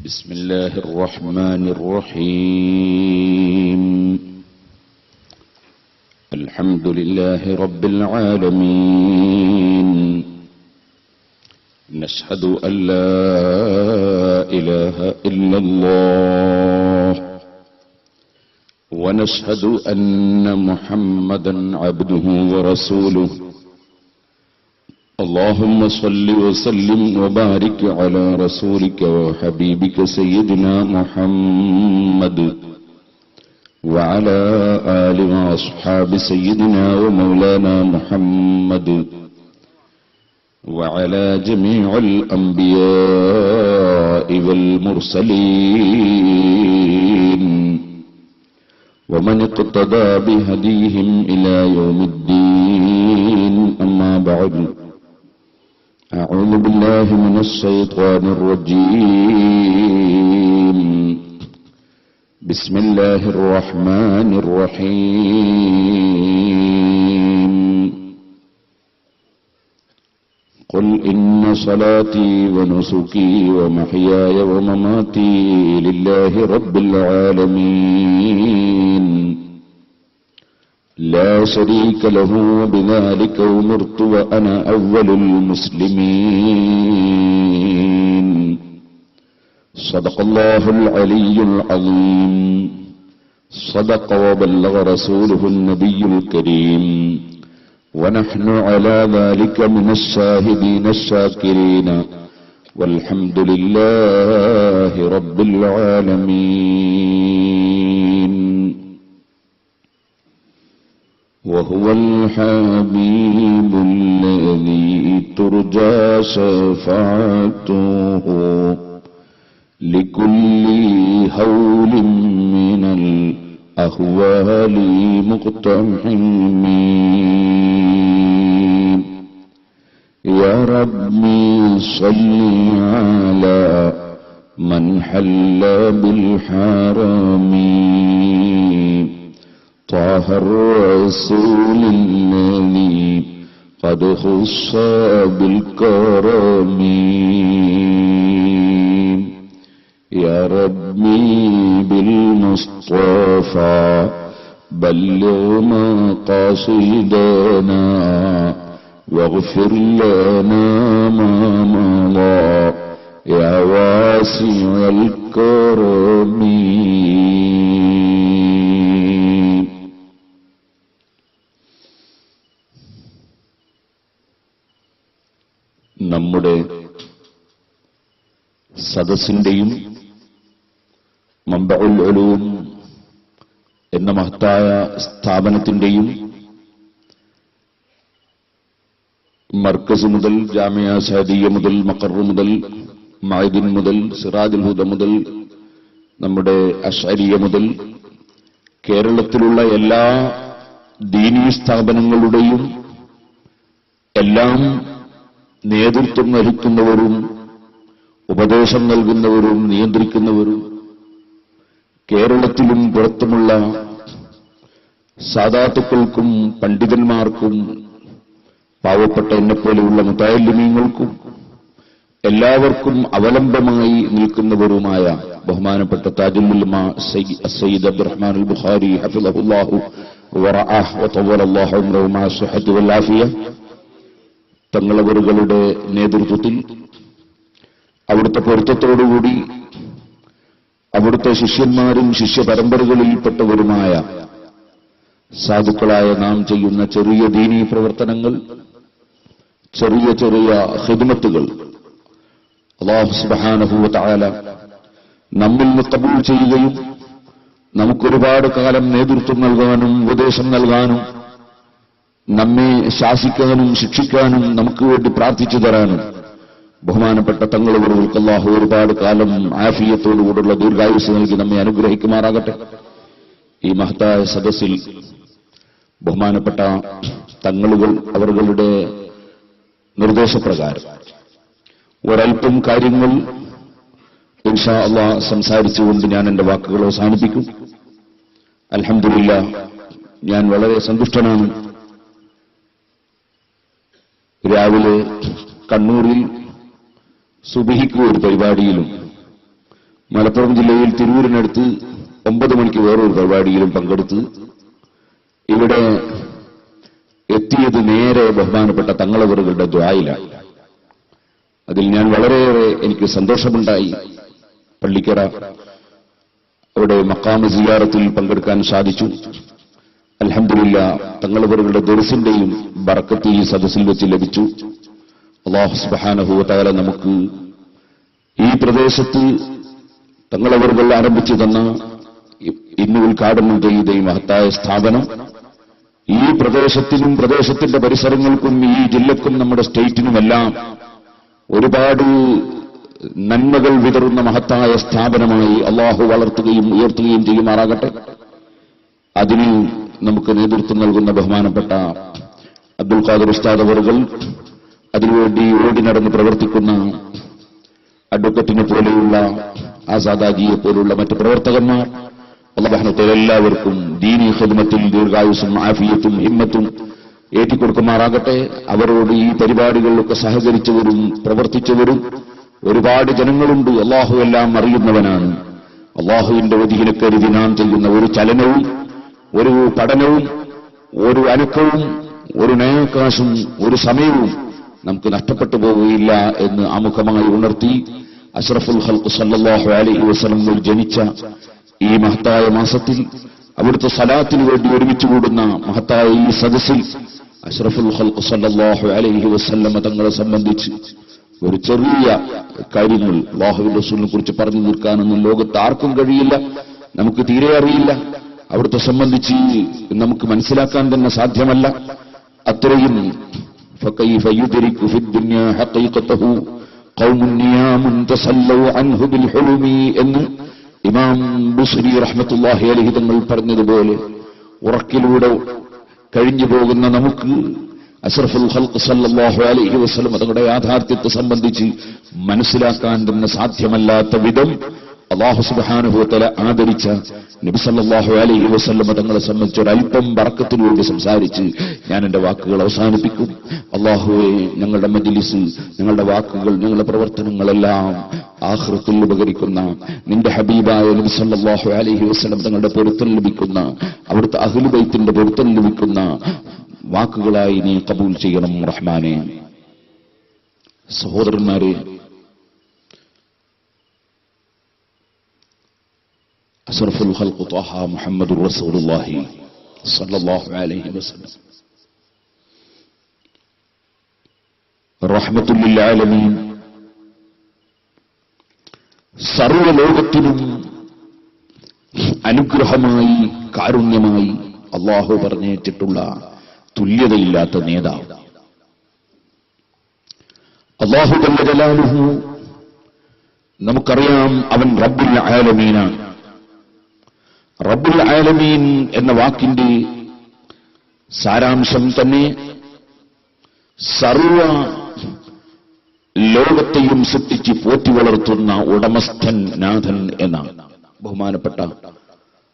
بسم الله الرحمن الرحيم الحمد لله رب العالمين نشهد أن لا إله إلا الله ونشهد أن محمدا عبده ورسوله اللهم صل وسلم وبارك على رسولك وحبيبك سيدنا محمد وعلى آل وأصحاب سيدنا ومولانا محمد وعلى جميع الأنبياء والمرسلين ومن اقتدى بهديهم إلى يوم الدين أما بعد أعوذ بالله من الشيطان الرجيم بسم الله الرحمن الرحيم قل إن صلاتي ونسكي ومحياي ومماتي لله رب العالمين لا شريك له وبذلك أمرت وأنا أول المسلمين صدق الله العلي العظيم صدق وبلغ رسوله النبي الكريم ونحن على ذلك من الشاهدين الشاكرين والحمد لله رب العالمين وهو الحبيب الذي ترجى شفاعته لكل هول من الأهوال مقتحم يا ربي صل على من حل بالحرم طه الرسول الذي قد خص بالكرم يا ربي بالمصطفى بلغ مقاصدنا واغفر لنا ما مضى يا واسع الكرم നമ്മുടെ സദസ്സിന്റെയും മംബഉൽ ഉലൂം എന്ന മഹത്തായ സ്ഥാപനത്തിന്റെയും മർക്കസ് മുതൽ ജാമിയ സഅദിയ മുതൽ മഖർ മുതൽ മഅദിൻ മുതൽ സിറാജുൽ ഹുദ മുതൽ നമ്മുടെ അശ്അരിയ മുതൽ കേരളത്തിലുള്ള എല്ലാ ദീനീ സ്ഥാപനങ്ങളുടെയും എല്ലാം നേതൃത്വം വഹിക്കുന്നവരും ഉപദേശം നൽകുന്നവരും നിയന്ത്രിക്കുന്നവരും കേരളത്തിലും പുറത്തുമുള്ള സാദാത്തുക്കൾക്കും പണ്ഡിതന്മാർക്കും പാവപ്പെട്ട എന്നെപ്പോലെയുള്ള മുതഅല്ലിമീങ്ങൾക്കും എല്ലാവർക്കും അവലംബമായി നിൽക്കുന്നവരുമായ ബഹുമാനപ്പെട്ട താജുൽ ഉലമ സയ്യിദ് അബ്ദുറഹ്മാൻ അൽ ബുഖാരി ഹഫിളഹുല്ലാഹു വറഅഹ് വതവല്ലല്ലാഹു ഉംറഹു മഅ സ്വഹത്തി വൽ ആഫിയ തങ്ങളവരുടെ നേതൃത്വത്തിൽ അവിടുത്തെ പൊരുത്തത്തോടുകൂടി അവിടുത്തെ ശിഷ്യന്മാരും ശിഷ്യപരമ്പരകളിൽപ്പെട്ടവരുമായ സാധുക്കളായ നാം ചെയ്യുന്ന ചെറിയ ദീനീ പ്രവർത്തനങ്ങൾ, ചെറിയ ചെറിയ ഖിദ്മത്തുകൾ അല്ലാഹു സുബ്ഹാനഹു വ തആല നമ്മിൽ നിന്ന് ഖബൂൽ ചെയ്യുകയും നമുക്കൊരുപാട് കാലം നേതൃത്വം നൽകാനും ഉപദേശം നൽകാനും നമ്മെ ശാസിക്കാനും ശിക്ഷിക്കാനും നമുക്ക് വേണ്ടി പ്രാർത്ഥിച്ചു തരാനും ബഹുമാനപ്പെട്ട തങ്ങളവർക്ക് അല്ലാഹു ഒരുപാട് കാലം ആഫിയത്തോടുകൂടുള്ള ദീർഘായുസ് നൽകി നമ്മെ അനുഗ്രഹിക്കുമാറാകട്ടെ. ഈ മഹത്തായ സദസ്സിൽ ബഹുമാനപ്പെട്ട തങ്ങളുകൾ അവരുടെ നിർദ്ദേശപ്രകാരം ഒരൽപ്പം കാര്യങ്ങൾ ഇൻഷാ അല്ലാഹ് സംസാരിച്ചുകൊണ്ട് ഞാൻ എന്റെ വാക്കുകൾ അവസാനിപ്പിക്കും. അൽഹംദുലില്ലാഹ്, ഞാൻ വളരെ സന്തുഷ്ടനാണ്. രാവിലെ കണ്ണൂരിൽ സുബഹിക്ക് ഒരു പരിപാടിയിലും മലപ്പുറം ജില്ലയിൽ തിരൂരിനടുത്ത് 9 മണിക്ക് വേറൊരു പരിപാടിയിലും പങ്കെടുത്ത് ഇവിടെ എത്തിയത് നേരെ ബഹുമാനപ്പെട്ട തങ്ങളവറുകളുടെ ദുആയിലാണ്. അതിൽ ഞാൻ വളരെയേറെ എനിക്ക് സന്തോഷമുണ്ടായി. പള്ളിക്കര അവിടെ മഖാമ് സിയാറത്തിൽ പങ്കെടുക്കാൻ സാധിച്ചു. അൽഹംദുലില്ലാ, തങ്ങളവറുകളുടെ ദർസിന്റെയും ബറക്കത്ത് ഈ സദസ്സിൽ വെച്ച് ലഭിച്ചു. അല്ലാഹു സുബ്ഹാനഹു വ തആല നമുക്ക് ഈ പ്രദേശത്ത് തങ്ങളവറുകൾ ആരംഭിച്ചു തന്ന ഇന്ന് ഉദ്ഘാടനം ചെയ്ത ഈ മഹത്തായ സ്ഥാപനം ഈ പ്രദേശത്തിനും പ്രദേശത്തിന്റെ പരിസരങ്ങൾക്കും ഈ ജില്ലക്കും നമ്മുടെ സ്റ്റേറ്റിനുമെല്ലാം ഒരുപാട് നന്മകൾ വിതറുന്ന മഹത്തായ സ്ഥാപനമായി അല്ലാഹു വളർത്തുകയും ഉയർത്തുകയും ചെയ്യുമാറാകട്ടെ. അതിന് നമുക്ക് നേതൃത്വം നൽകുന്ന ബഹുമാനപ്പെട്ട അബ്ദുൽ ഖാദർ ഉസ്താദ് അവറുകൾ, അതിനുവേണ്ടി ഓടി നടന്ന് പ്രവർത്തിക്കുന്ന അഡ്വക്കറ്റിനെ പോലെയുള്ള ആസാദാജിയെ പോലുള്ള മറ്റ് പ്രവർത്തകന്മാർ, അല്ലാഹു തആല എല്ലാവർക്കും ദീനി ഖിദ്മത്തിൽ ദീർഘായുസ്സും ആഫിയത്തും ഹിമ്മത്തും ഏറ്റിക്കൊടുക്കുമാറാകട്ടെ. അവരോട് ഈ പരിപാടികളിലൊക്കെ സഹകരിച്ചവരും പ്രവർത്തിച്ചവരും ഒരുപാട് ജനങ്ങളുണ്ട്. അല്ലാഹു എല്ലാം അറിയുന്നവനാണ്. അല്ലാഹുവിന്റെ വജഹിനെ കരുതി നാം ചെയ്യുന്ന ഒരു ചലനവും ഒരു പഠനവും ഒരു അനക്കവും ഒരു നയക്കാശും ഒരു സമയവും നമുക്ക് നഷ്ടപ്പെട്ടു പോവുകയില്ല എന്ന് ആമുഖമായി ഉണർത്തി, അഷ്റഫുൽ ഖൽഖ് സല്ലല്ലാഹു അലൈഹി വസല്ലം ജനിച്ച ഈ മഹത്തായ മാസത്തിൽ അവിടുത്തെ സലാത്തിന് വേണ്ടി ഒരുമിച്ച് കൂടുന്ന മഹത്തായ ഈ സദസ്സിൽ അഷ്റഫുൽ ഖൽഖ് സല്ലല്ലാഹു അലൈഹി വസല്ലം തങ്ങളെ സംബന്ധിച്ച് ഒരു ചെറിയ കാര്യങ്ങൾ അല്ലാഹുവിന്റെ റസൂലിനെ കുറിച്ച് പറഞ്ഞു തീർക്കാനൊന്നും ലോകത്ത് ആർക്കും കഴിയില്ല. നമുക്ക് തീരെ അറിയില്ല. അവിടുത്തെ സംബന്ധിച്ച് നമുക്ക് മനസ്സിലാക്കാൻ തന്നെ സാധ്യമല്ല. അത്രയും فكيف يدرك في الدنيا حقيقته قوم نيام تسلوا عنه بالحلم എന്ന് ഇമാം ബുസ്രി റഹ്മത്തുള്ളാഹി അലൈഹി തങ്ങൾ പറഞ്ഞതുപോലെ ഉറക്കിലൂടെ കഴിഞ്ഞു പോകുന്ന നമുക്ക് അഷ്റഫുൽ ഖൽഖ് സല്ലല്ലാഹു അലൈഹി വസല്ലം തങ്ങളുടെ യാഥാർത്ഥ്യത്തെ സംബന്ധിച്ച് മനസ്സിലാക്കാൻ തന്നെ സാധ്യമല്ലാത്ത വിധം അല്ലാഹു സുബ്ഹാനഹു വ തആല ആദരിച്ച നബി സല്ലല്ലാഹു അലൈഹി വസല്ലം തങ്ങളെ സംബന്ധിച്ച് ഒരല്പം ബറക്കത്തിലൂടെ സംസാരിച്ച് ഞാൻ എന്റെ വാക്കുകൾ അവസാനിപ്പിക്കും. അല്ലാഹുവേ, ഞങ്ങളുടെ മജ്ലിസ്, ഞങ്ങളുടെ വാക്കുകൾ, ഞങ്ങളുടെ പ്രവർത്തനങ്ങളെല്ലാം ആഖിറത്തിൽ ഉപകരിക്കുന്ന നിന്റെ ഹബീബായ നബി സല്ലല്ലാഹു അലൈഹി വസല്ലം തങ്ങളുടെ പൊരുത്തം ലഭിക്കുന്ന അവിടുത്തെ അഹ്ലു ബൈത്തിന്റെ പൊരുത്തം ലഭിക്കുന്ന വാക്കുകളായി നീ കബൂൽ ചെയ്യണം റഹ്മാനെ. സഹോദരന്മാരെ, അഷ്റഫുൽ ഖൽഖ് ത്വാഹ മുഹമ്മദുർ റസൂലുള്ളാഹി സ്വല്ലല്ലാഹു അലൈഹി വസല്ലം റഹ്മത്തുൽ ലിൽ ആലമീൻ, സർവ്വലോകത്തിനും അനുഗ്രഹമായി കാരുണ്യമായി അല്ലാഹു പറഞ്ഞേറ്റിട്ടുള്ള തുല്യതയില്ലാത്ത നേതാവ് അല്ലാഹു ജല്ല ജലാലുഹു. നമുക്കറിയാം അവൻ റബ്ബുൽ ആലമീനാണ്. റബ്ബുൽ ആലമീൻ എന്ന വാക്കിന്റെ സാരാംശം തന്നെ സർവ ലോകത്തെയും സൃഷ്ടിച്ച് പോറ്റി വളർത്തുന്ന ഉടമസ്ഥൻ, നാഥൻ എന്നാണ്. ബഹുമാനപ്പെട്ട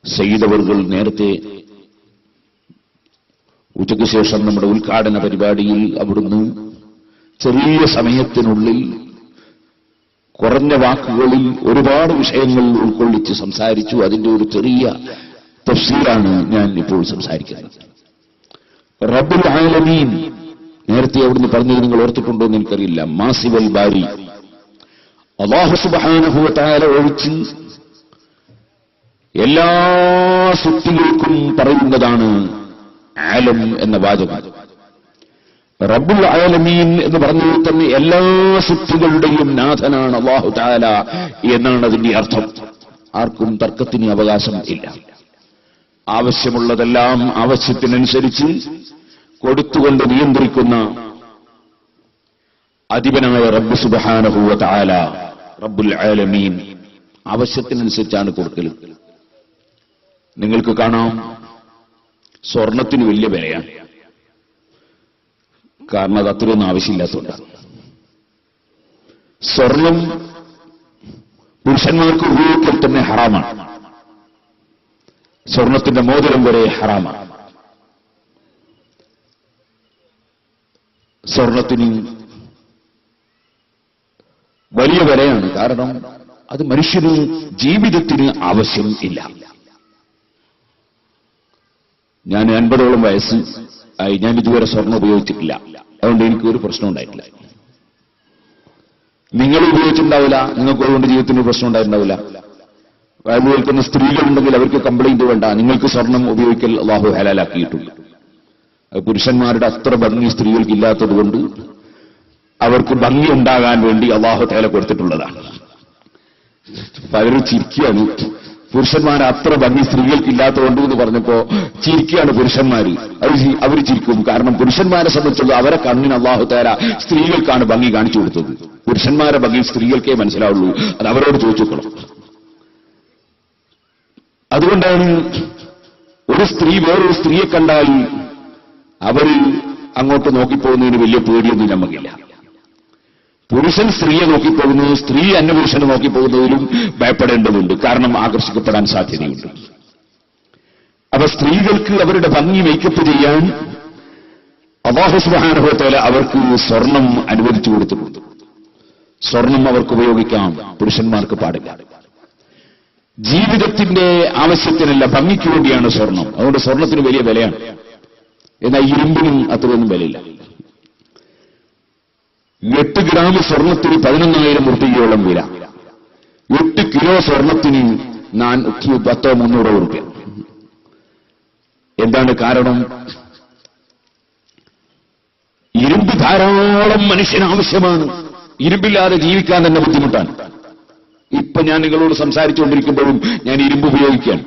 സയ്യിദ് അവറുകൾ നേരത്തെ ഉച്ചയ്ക്ക് ശേഷം നമ്മുടെ ഉദ്ഘാടന പരിപാടിയിൽ അവിടുന്ന് ചെറിയ സമയത്തിനുള്ളിൽ കുറഞ്ഞ വാക്കുകളിൽ ഒരുപാട് വിഷയങ്ങൾ ഉൾക്കൊള്ളിച്ച് സംസാരിച്ചു. അതിന്റെ ഒരു ചെറിയ തഫ്സീറാണ് ഞാൻ ഇപ്പോൾ സംസാരിക്കുന്നത്. റബ്ബുൽ ആലമീൻ നേരത്തെ അവിടുന്ന് പറഞ്ഞത് നിങ്ങൾ ഓർത്തിട്ടുണ്ടോ എന്ന് എനിക്കറിയില്ല. മാസിവൽ ബാരി, അല്ലാഹു സുബ്ഹാനഹു വ തആല ഒഴിച്ച് എല്ലാ സൃഷ്ടികൾക്കും പറയുന്നതാണ് ആലം എന്ന വാചകം. റബ്ബുൽ ആലമീൻ എന്ന് പറഞ്ഞാൽ തന്നെ എല്ലാ സൃഷ്ടികളുടെയും നാഥനാണ് അല്ലാഹു തആല എന്നാണ് അതിന്റെ അർത്ഥം. ആർക്കും തർക്കത്തിന് അവകാശം ഇല്ല. ആവശ്യമുള്ളതെല്ലാം ആവശ്യത്തിനനുസരിച്ച് കൊടുത്തുകൊണ്ട് നിയന്ത്രിക്കുന്ന അധിപനായ റബ്ബ് സുബ്ഹാനഹു വ തആല റബ്ബുൽ ആലമീൻ ആവശ്യത്തിനനുസരിച്ചാണ് കൊടുക്കൽ. നിങ്ങൾക്ക് കാണാം, സ്വർണത്തിന് വലിയ വിലയാണ്. കാരണം അത് അത്രയൊന്നും ആവശ്യമില്ലാത്തതുകൊണ്ടാണ്. സ്വർണം പുരുഷന്മാർക്ക് ഉപയോഗിക്കൽ തന്നെ ഹറാമാണ്. സ്വർണത്തിന്റെ മോതിരം വരെ ഹറാമാണ്. സ്വർണത്തിന് വലിയ വിലയാണ്. കാരണം അത് മനുഷ്യന് ജീവിതത്തിന് ആവശ്യം ഇല്ല. ഞാൻ 50ഓളം വയസ്സ് ആയി, ഞാൻ ഇതുവരെ സ്വർണ്ണം ഉപയോഗിച്ചിട്ടില്ല. അതുകൊണ്ട് എനിക്ക് ഒരു പ്രശ്നം ഉണ്ടായിട്ടില്ല. നിങ്ങൾ ഉപയോഗിച്ചിട്ടുണ്ടാവില്ല, നിങ്ങൾക്ക് അതുകൊണ്ട് ജീവിതത്തിന് പ്രശ്നം ഉണ്ടായിട്ടുണ്ടാവില്ല. വയലു കേൾക്കുന്ന സ്ത്രീകളുണ്ടെങ്കിൽ അവർക്ക് കംപ്ലൈന്റ് വേണ്ട, നിങ്ങൾക്ക് സ്വർണം ഉപയോഗിക്കൽ അല്ലാഹു ഹലാലാക്കിയിട്ടുണ്ട്. പുരുഷന്മാരുടെ അത്ര ഭംഗി സ്ത്രീകൾക്ക് ഇല്ലാത്തതുകൊണ്ട് അവർക്ക് ഭംഗി ഉണ്ടാകാൻ വേണ്ടി അല്ലാഹു തആല കൊടുത്തിട്ടുള്ളതാണ്. പലരും ചിരിക്കുകയാണ്, പുരുഷന്മാർ അത്ര ഭംഗി സ്ത്രീകൾക്ക് ഇല്ലാത്തതുകൊണ്ട് എന്ന് പറഞ്ഞപ്പോ ചിരിക്കുകയാണ് പുരുഷന്മാർ. അവർ ചിരിക്കും. കാരണം പുരുഷന്മാരെ സംബന്ധിച്ചുള്ള അവരെ കണ്ണിന് അല്ലാഹു തആല സ്ത്രീകൾക്കാണ് ഭംഗി കാണിച്ചു കൊടുത്തത്. പുരുഷന്മാരെ ഭംഗി സ്ത്രീകൾക്കേ മനസ്സിലാവുള്ളൂ. അത് അവരോട് ചോദിച്ചോക്കണം. അതുകൊണ്ടാണ് ഒരു സ്ത്രീ വേറൊരു സ്ത്രീയെ കണ്ടാൽ അവർ അങ്ങോട്ട് നോക്കിപ്പോകുന്നതിന് വലിയ പേടിയൊന്നും നമുക്കില്ല. പുരുഷൻ സ്ത്രീയെ നോക്കിപ്പോകുന്നു, സ്ത്രീ അന്യപുരുഷനെ നോക്കിപ്പോകുന്നതിലും ഭയപ്പെടേണ്ടതുണ്ട്. കാരണം ആകർഷിക്കപ്പെടാൻ സാധ്യതയുണ്ട്. അപ്പൊ സ്ത്രീകൾക്ക് അവരുടെ ഭംഗി മേക്കപ്പ് ചെയ്യാൻ അല്ലാഹു സുബ്ഹാനഹു വ തആല അവർക്ക് സ്വർണം അനുവദിച്ചു കൊടുത്തിട്ടുണ്ട്. സ്വർണം അവർക്ക് ഉപയോഗിക്കാം, പുരുഷന്മാർക്ക് പാടില്ല. ജീവിതത്തിന്റെ ആവശ്യത്തിനല്ല, ഭംഗിക്ക് വേണ്ടിയാണ് സ്വർണം. അതുകൊണ്ട് സ്വർണത്തിന് വലിയ വിലയാണ്. എന്നാൽ ഇരുമ്പിനും അത്രയൊന്നും വിലയില്ല. 8 ഗ്രാം സ്വർണത്തിന് 11,000 രൂപയോളം വില. 8 കിലോ സ്വർണത്തിന് 200-300 രൂപ. എന്താണ് കാരണം? ഇരുമ്പ് ധാരാളം മനുഷ്യന് ആവശ്യമാണ്. ഇരുമ്പില്ലാതെ ജീവിക്കാൻ തന്നെ ബുദ്ധിമുട്ടാണ്. ഇപ്പൊ ഞാൻ നിങ്ങളോട് സംസാരിച്ചുകൊണ്ടിരിക്കുമ്പോഴും ഞാൻ ഇരുമ്പ് ഉപയോഗിക്കുകയാണ്.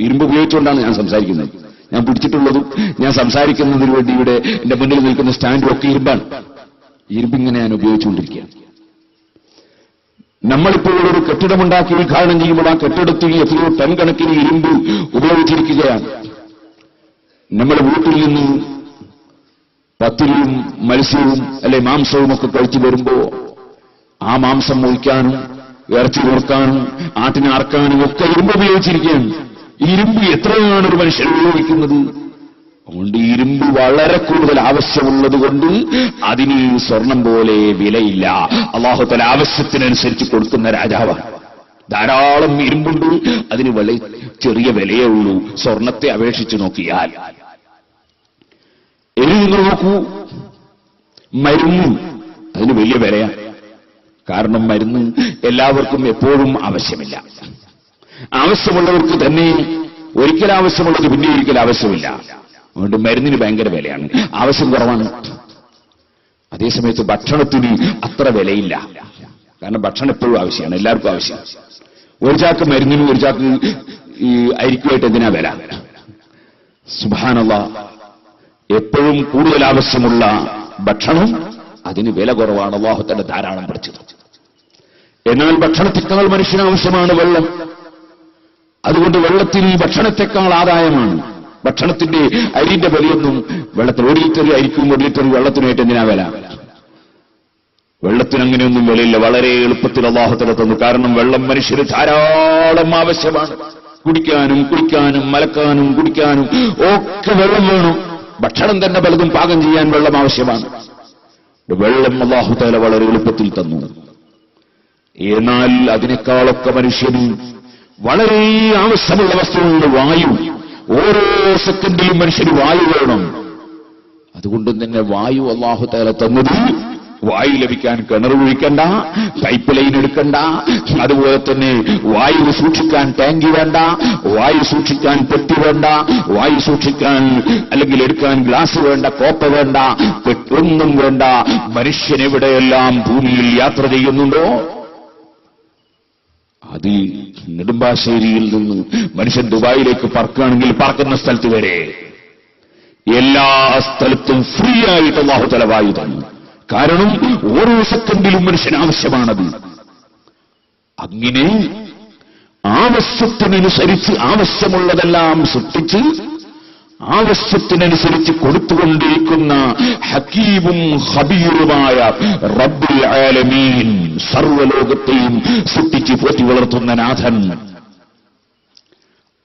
ഇരുമ്പ് ഉപയോഗിച്ചുകൊണ്ടാണ് ഞാൻ സംസാരിക്കുന്നത്. ഞാൻ പിടിച്ചിട്ടുള്ളതും ഞാൻ സംസാരിക്കുന്നതിന് വേണ്ടി ഇവിടെ എന്റെ മുന്നിൽ നിൽക്കുന്ന സ്റ്റാൻഡും ഒക്കെ ഇരുമ്പാണ്. ഇരുമ്പിങ്ങനെ ഞാൻ ഉപയോഗിച്ചുകൊണ്ടിരിക്കുകയാണ്. നമ്മളിപ്പോൾ ഒരു കെട്ടിടമുണ്ടാക്കി ഉദ്ഘാടനം ചെയ്യുമ്പോൾ ആ കെട്ടിടത്തിൽ എത്രയോ ടൺ കണക്കിന് ഇരുമ്പ് ഉപയോഗിച്ചിരിക്കുകയാണ്. നമ്മുടെ വീട്ടിൽ നിന്ന് പത്തിരിയും മത്സ്യവും അല്ലെ മാംസവും ഒക്കെ കഴിച്ചു വരുമ്പോ ആ മാംസം മുറിക്കാനും ഇറച്ചി മുറുക്കാനും ആട്ടിനെ അറക്കാനും ഒക്കെ ഇരുമ്പ് ഉപയോഗിച്ചിരിക്കുകയാണ്. ഇരുമ്പ് എത്രയാണ് ഒരു മനുഷ്യൻ ഉപയോഗിക്കുന്നത്? അതുകൊണ്ട് ഇരുമ്പ് വളരെ കൂടുതൽ ആവശ്യമുള്ളത് കൊണ്ട് അതിന് സ്വർണം പോലെ വിലയില്ല. അല്ലാഹു തആല ആവശ്യത്തിനനുസരിച്ച് കൊടുക്കുന്ന രാജാവാണ്. ധാരാളം ഇരുമ്പുണ്ട്, അതിന് വളരെ ചെറിയ വിലയേ ഉള്ളൂ സ്വർണത്തെ അപേക്ഷിച്ച് നോക്കിയാൽ. ഇനി നിങ്ങൾ നോക്കൂ, മരുന്ന് അതിന് വലിയ വിലയാണ്. കാരണം മരുന്ന് എല്ലാവർക്കും എപ്പോഴും ആവശ്യമില്ല. ആവശ്യമുള്ളവർക്ക് തന്നെ ഒരിക്കൽ ആവശ്യമുള്ളത് പിന്നെ ഒരിക്കൽ ആവശ്യമില്ല. അതുകൊണ്ട് മരുന്നിന് ഭയങ്കര വിലയാണ്, ആവശ്യം കുറവാണ്. അതേസമയത്ത് ഭക്ഷണത്തിന് അത്ര വിലയില്ല. കാരണം ഭക്ഷണം എപ്പോഴും ആവശ്യമാണ്, എല്ലാവർക്കും ആവശ്യം. ഒരു ചാക്ക് മരുന്നിനും ഒരു ചാക്ക് ഈ അരിക്കുമായിട്ട് എന്തിനാ വില? സുബ്ഹാനല്ലാഹ്, എപ്പോഴും കൂടുതൽ ആവശ്യമുള്ള ഭക്ഷണം അതിന് വില കുറവാണ്. അല്ലാഹു തആല ധാരാളം പഠിച്ചത്. എന്നാൽ ഭക്ഷണത്തെക്കാൾ മനുഷ്യന് ആവശ്യമാണ് വെള്ളം. അതുകൊണ്ട് വെള്ളത്തിന് ഭക്ഷണത്തെക്കാൾ ആദായമാണ്. ഭക്ഷണത്തിന്റെ അരിന്റെ വിലയൊന്നും വെള്ളത്തിന് 1 ലിറ്റർ അരിക്കും 1 ലിറ്റർ വെള്ളത്തിനായിട്ട് എന്തിനാ വില? വെള്ളത്തിന് അങ്ങനെയൊന്നും വിലയില്ല. വളരെ എളുപ്പത്തിൽ അല്ലാഹു തആല തന്നു. കാരണം വെള്ളം മനുഷ്യന് ധാരാളം ആവശ്യമാണ്. കുടിക്കാനും കുളിക്കാനും മലക്കാനും കുടിക്കാനും ഒക്കെ വെള്ളം വേണം. ഭക്ഷണം തന്നെ പലതും പാകം ചെയ്യാൻ വെള്ളം ആവശ്യമാണ്. വെള്ളം അല്ലാഹു തആല വളരെ എളുപ്പത്തിൽ തന്നു. എന്നാൽ അതിനേക്കാളൊക്കെ മനുഷ്യന് വളരെ ആവശ്യമുള്ള വസ്തുവുണ്ട്, വായു. ഓരോ സെക്കൻഡിലും മനുഷ്യന് വായു വേണം. അതുകൊണ്ട് തന്നെ വായു അല്ലാഹു തആല തന്നത്, വായു ലഭിക്കാൻ കിണർ കുഴിക്കണ്ട, പൈപ്പ് ലൈൻ എടുക്കണ്ട, അതുപോലെ തന്നെ വായു സൂക്ഷിക്കാൻ ടാങ്കി വേണ്ട, വായു സൂക്ഷിക്കാൻ പെട്ടി വേണ്ട, വായു സൂക്ഷിക്കാൻ അല്ലെങ്കിൽ എടുക്കാൻ ഗ്ലാസ് വേണ്ട, കോപ്പ വേണ്ട, ഒന്നും വേണ്ട. മനുഷ്യൻ എവിടെയെല്ലാം ഭൂമിയിൽ യാത്ര ചെയ്യുന്നുണ്ടോ, അത് നെടുമ്പാശ്ശേരിയിൽ നിന്ന് മനുഷ്യൻ ദുബായിലേക്ക് പറക്കുകയാണെങ്കിൽ പറക്കുന്ന സ്ഥലത്ത് വരെ എല്ലാ സ്ഥലത്തും ഫ്രീ ആയിട്ട് അല്ലാഹു തആല വായു തന്നു. കാരണം ഓരോ സെക്കൻഡിലും മനുഷ്യന് ആവശ്യമാണത്. അങ്ങനെ ആവശ്യത്തിനനുസരിച്ച് ആവശ്യമുള്ളതെല്ലാം സൃഷ്ടിച്ച് ആവശ്യത്തിനനുസരിച്ച് കൊടുത്തുകൊണ്ടിരിക്കുന്ന ഹക്കീമും ഖബീറുമായ റബ്ബുൽ ആലമീൻ, സർവ്വലോകത്തെയും സൃഷ്ടിച്ച് പോറ്റി വളർത്തുന്ന നാഥൻ,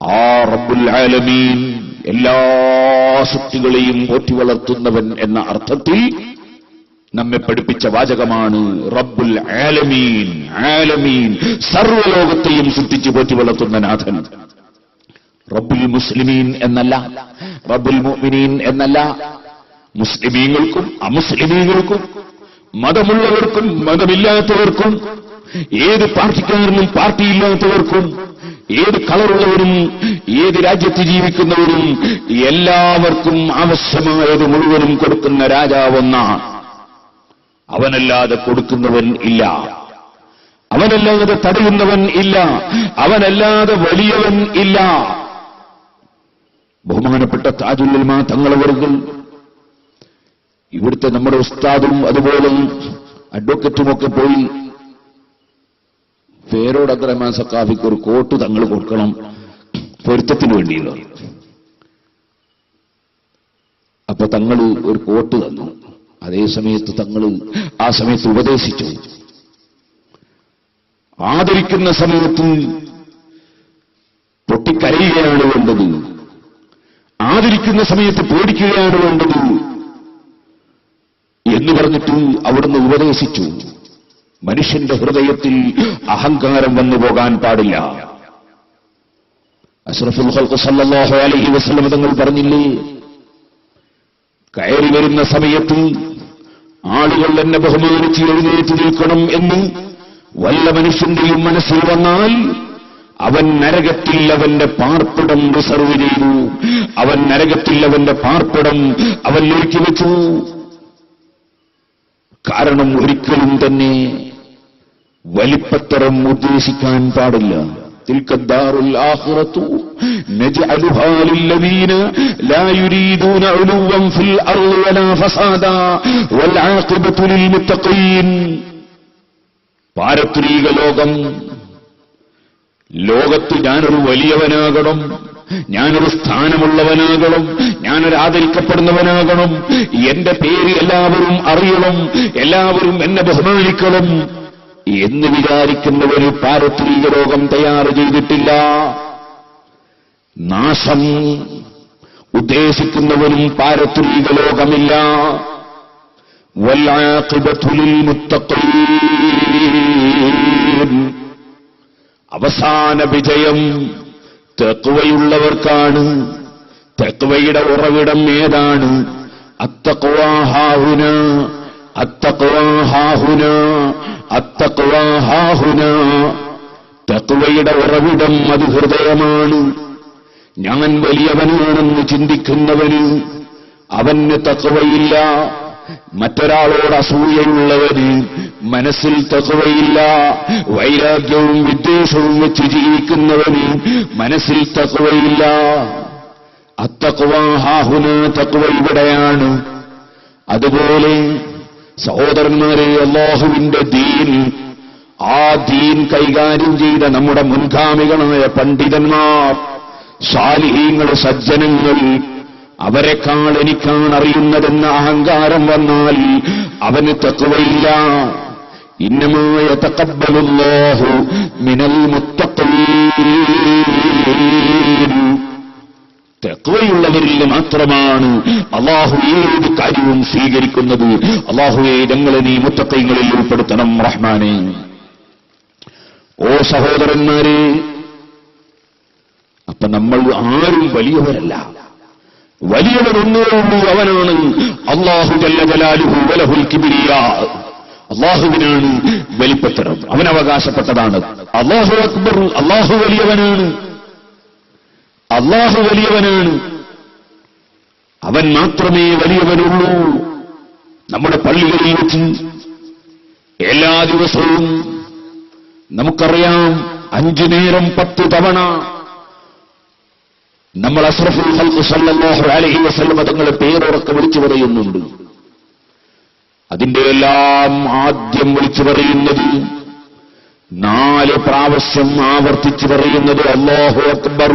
ആ റബ്ബുൽ ആലമീൻ എല്ലാ സൃഷ്ടികളെയും പോറ്റി വളർത്തുന്നവൻ എന്ന അർത്ഥത്തിൽ നമ്മെ പഠിപ്പിച്ച വാചകമാണ് റബ്ബുൽ ആലമീൻ. ആലമീൻ, സർവ്വലോകത്തെയും സൃഷ്ടിച്ചു പോറ്റി വളർത്തുന്ന നാഥൻ. റബ്ബുൽ മുസ്ലിമീൻ എന്നല്ല, റബ്ബുൽ മുഅ്മിനീൻ എന്നല്ല. മുസ്ലിമീങ്ങൾക്കും അമുസ്ലിമീങ്ങൾക്കും, മതമുള്ളവർക്കും മതമില്ലാത്തവർക്കും, ഏത് പാർട്ടിക്കാരനും പാർട്ടിയില്ലാത്തവർക്കും, ഏത് കളറുള്ളവരും ഏത് രാജ്യത്ത് ജീവിക്കുന്നവരും എല്ലാവർക്കും ആവശ്യമായത് മുഴുവനും കൊടുക്കുന്ന രാജാവൊന്നാണ്. അവനല്ലാതെ കൊടുക്കുന്നവൻ ഇല്ല, അവനല്ലാതെ തടയുന്നവൻ ഇല്ല, അവനല്ലാതെ വലിയവൻ ഇല്ല. ബഹുമാനപ്പെട്ട താജുൽ ഉലമാ തങ്ങളവറുകൾ, ഇവിടുത്തെ നമ്മുടെ ഉസ്താദും അതുപോലെ അഡ്വക്കറ്റുമൊക്കെ പോയി പേരോട് അബ്ദുറഹ്മാൻ സഖാഫിക്ക് ഒരു കോട്ട് തങ്ങൾ കൊടുക്കണം പൊരുത്തത്തിന് വേണ്ടിയുള്ള. അപ്പൊ തങ്ങൾ ഒരു കോട്ട് തന്നു. അതേ സമയത്ത് തങ്ങൾ ആ സമയത്ത് ഉപദേശിച്ചു. ആദരിക്കുന്ന സമയത്ത് പൊട്ടിക്കരയുകയാണ് വേണ്ടത്, ആദരിക്കുന്ന സമയത്ത് പേടിക്കുകയാണ് വേണ്ടത് എന്ന് പറഞ്ഞിട്ട് അവിടുന്ന് ഉപദേശിച്ചു. മനുഷ്യന്റെ ഹൃദയത്തിൽ അഹങ്കാരം വന്നു പോകാൻ പാടില്ല. അഷ്റഫുൽ ഖൽഖ് സല്ലല്ലാഹു അലൈഹി വസല്ലം തങ്ങൾ പറഞ്ഞില്ലേ, കയറി വരുന്ന സമയത്ത് ആളുകൾ എന്നെ ബഹുമാനിച്ച് എഴുന്നേറ്റ് നിൽക്കണം എന്ന് വല്ല മനുഷ്യന്റെയും മനസ്സിൽ വന്നാൽ അവൻ നരകത്തിൽ അവന്റെ പാർപ്പിടം റിസർവ് ചെയ്തു, അവൻ നരകത്തിൽ അവന്റെ പാർപ്പിടം അവൻ ഒരുക്കി വെച്ചു. കാരണം ഒരിക്കലും തന്നെ വലിപ്പത്തരം ഉദ്ദേശിക്കാൻ പാടില്ല. تلك الدار الآخرة نجعلها للذين لا يريدون علوا في الأرض ولا فسادا والعاقبة للمتقين. പാരത്രിക ലോകം, ലോകത്ത് ഞാനൊരു വലിയവനാകണം, ഞാനൊരു സ്ഥാനമുള്ളവനാകണം, ഞാനൊരു ആദരിക്കപ്പെടുന്നവനാകണം, എന്റെ പേര് എല്ലാവരും അറിയണം, എല്ലാവരും എന്നെ ബഹുമാനിക്കണം എന്ന് വിചാരിക്കുന്നവന് പാരത്രിക ലോകം തയ്യാർ ചെയ്തിട്ടില്ല. നാശം ഉദ്ദേശിക്കുന്നവനും പാരത്രിക ലോകമില്ല. വൽആഖിബത്തു ലിൽമുത്തഖീൻ. അവസാന വിജയം തഖ്വയുള്ളവർക്കാണ്. തഖ്വയുടെ ഉറവിടം ഏതാണ്? അത്തഖ്വാ ഹാഹുന, അത്തഖ്വാ ഹാഹുന, അത്തഖ്വാ ഹാഹുന. തഖ്വയുടെ ഉറവിടം അത് ഹൃദയമാണ്. ഞാൻ വലിയവനാണെന്ന് ചിന്തിക്കുന്നവന് അവന് തഖ്വയില്ല. മറ്റൊരാളോട് അസൂയയുള്ളവന് മനസ്സിൽ തഖ്വയില്ല. വൈരാഗ്യവും വിദ്വേഷവും വെച്ച് ജീവിക്കുന്നവന് മനസ്സിൽ തഖ്വയില്ല. അത്തഖ്വാ ഹാഹുന, തഖ്വ ഇവിടെയാണ്. അതുപോലെ സഹോദരന്മാരെ, അല്ലാഹുവിന്റെ ദീൻ, ആ ദീൻ കൈകാര്യം ചെയ്ത നമ്മുടെ മുൻഗാമികളായ പണ്ഡിതന്മാർ, സാലിഹീങ്ങൾ, സജ്ജനങ്ങൾ, അവരെക്കാൾ എനിക്കാണ് അറിയുന്നതെന്ന അഹങ്കാരം വന്നാൽ അവന് തഖ്വയില്ല. ഇന്നമാ യതഖബ്ബലുല്ലാഹു മിനൽ മുത്തഖീൻ. തഖ്വയുള്ളവരിൽ മാത്രമാണ് അല്ലാഹു ഏത് കാര്യവും സ്വീകരിക്കുന്നത്. അല്ലാഹുവേ, ഞങ്ങളെ നീ മുത്തഖീങ്ങളിൽ ഉൾപ്പെടുത്തണം റഹ്മാനേ. ഓ സഹോദരന്മാരെ, അപ്പൊ നമ്മൾ ആരും വലിയവരല്ല. വലിയവരൊന്നേ ഉള്ളൂ, അവനാണ് അല്ലാഹു ജല്ല ജലാലുഹു വലഹുൽ കിബ്രിയാ. അല്ലാഹുവിനാണ് വലിപ്പത്തരം, അവനവകാശപ്പെട്ടതാണ്. അല്ലാഹു അക്ബർ, അല്ലാഹു വലിയവനാണ്, അല്ലാഹു വലിയവനാണ്, അവൻ മാത്രമേ വലിയവനുള്ളൂ. നമ്മുടെ പള്ളികളിൽ വെച്ച് എല്ലാ ദിവസവും നമുക്കറിയാം 5 നേരം 10 തവണ നമ്മൾ അഷ്റഫുൽ ഖൽഖ് സല്ലല്ലാഹു അലൈഹി വസല്ലം തങ്ങളെ പേരുറക്കെ വിളിച്ചു പറയുന്നുണ്ട്. അതിന്റെ എല്ലാം ആദ്യം വിളിച്ചു പറയുന്നത്, 4 പ്രാവശ്യം ആവർത്തിച്ചു പറയുന്നത് അല്ലാഹു അക്ബർ,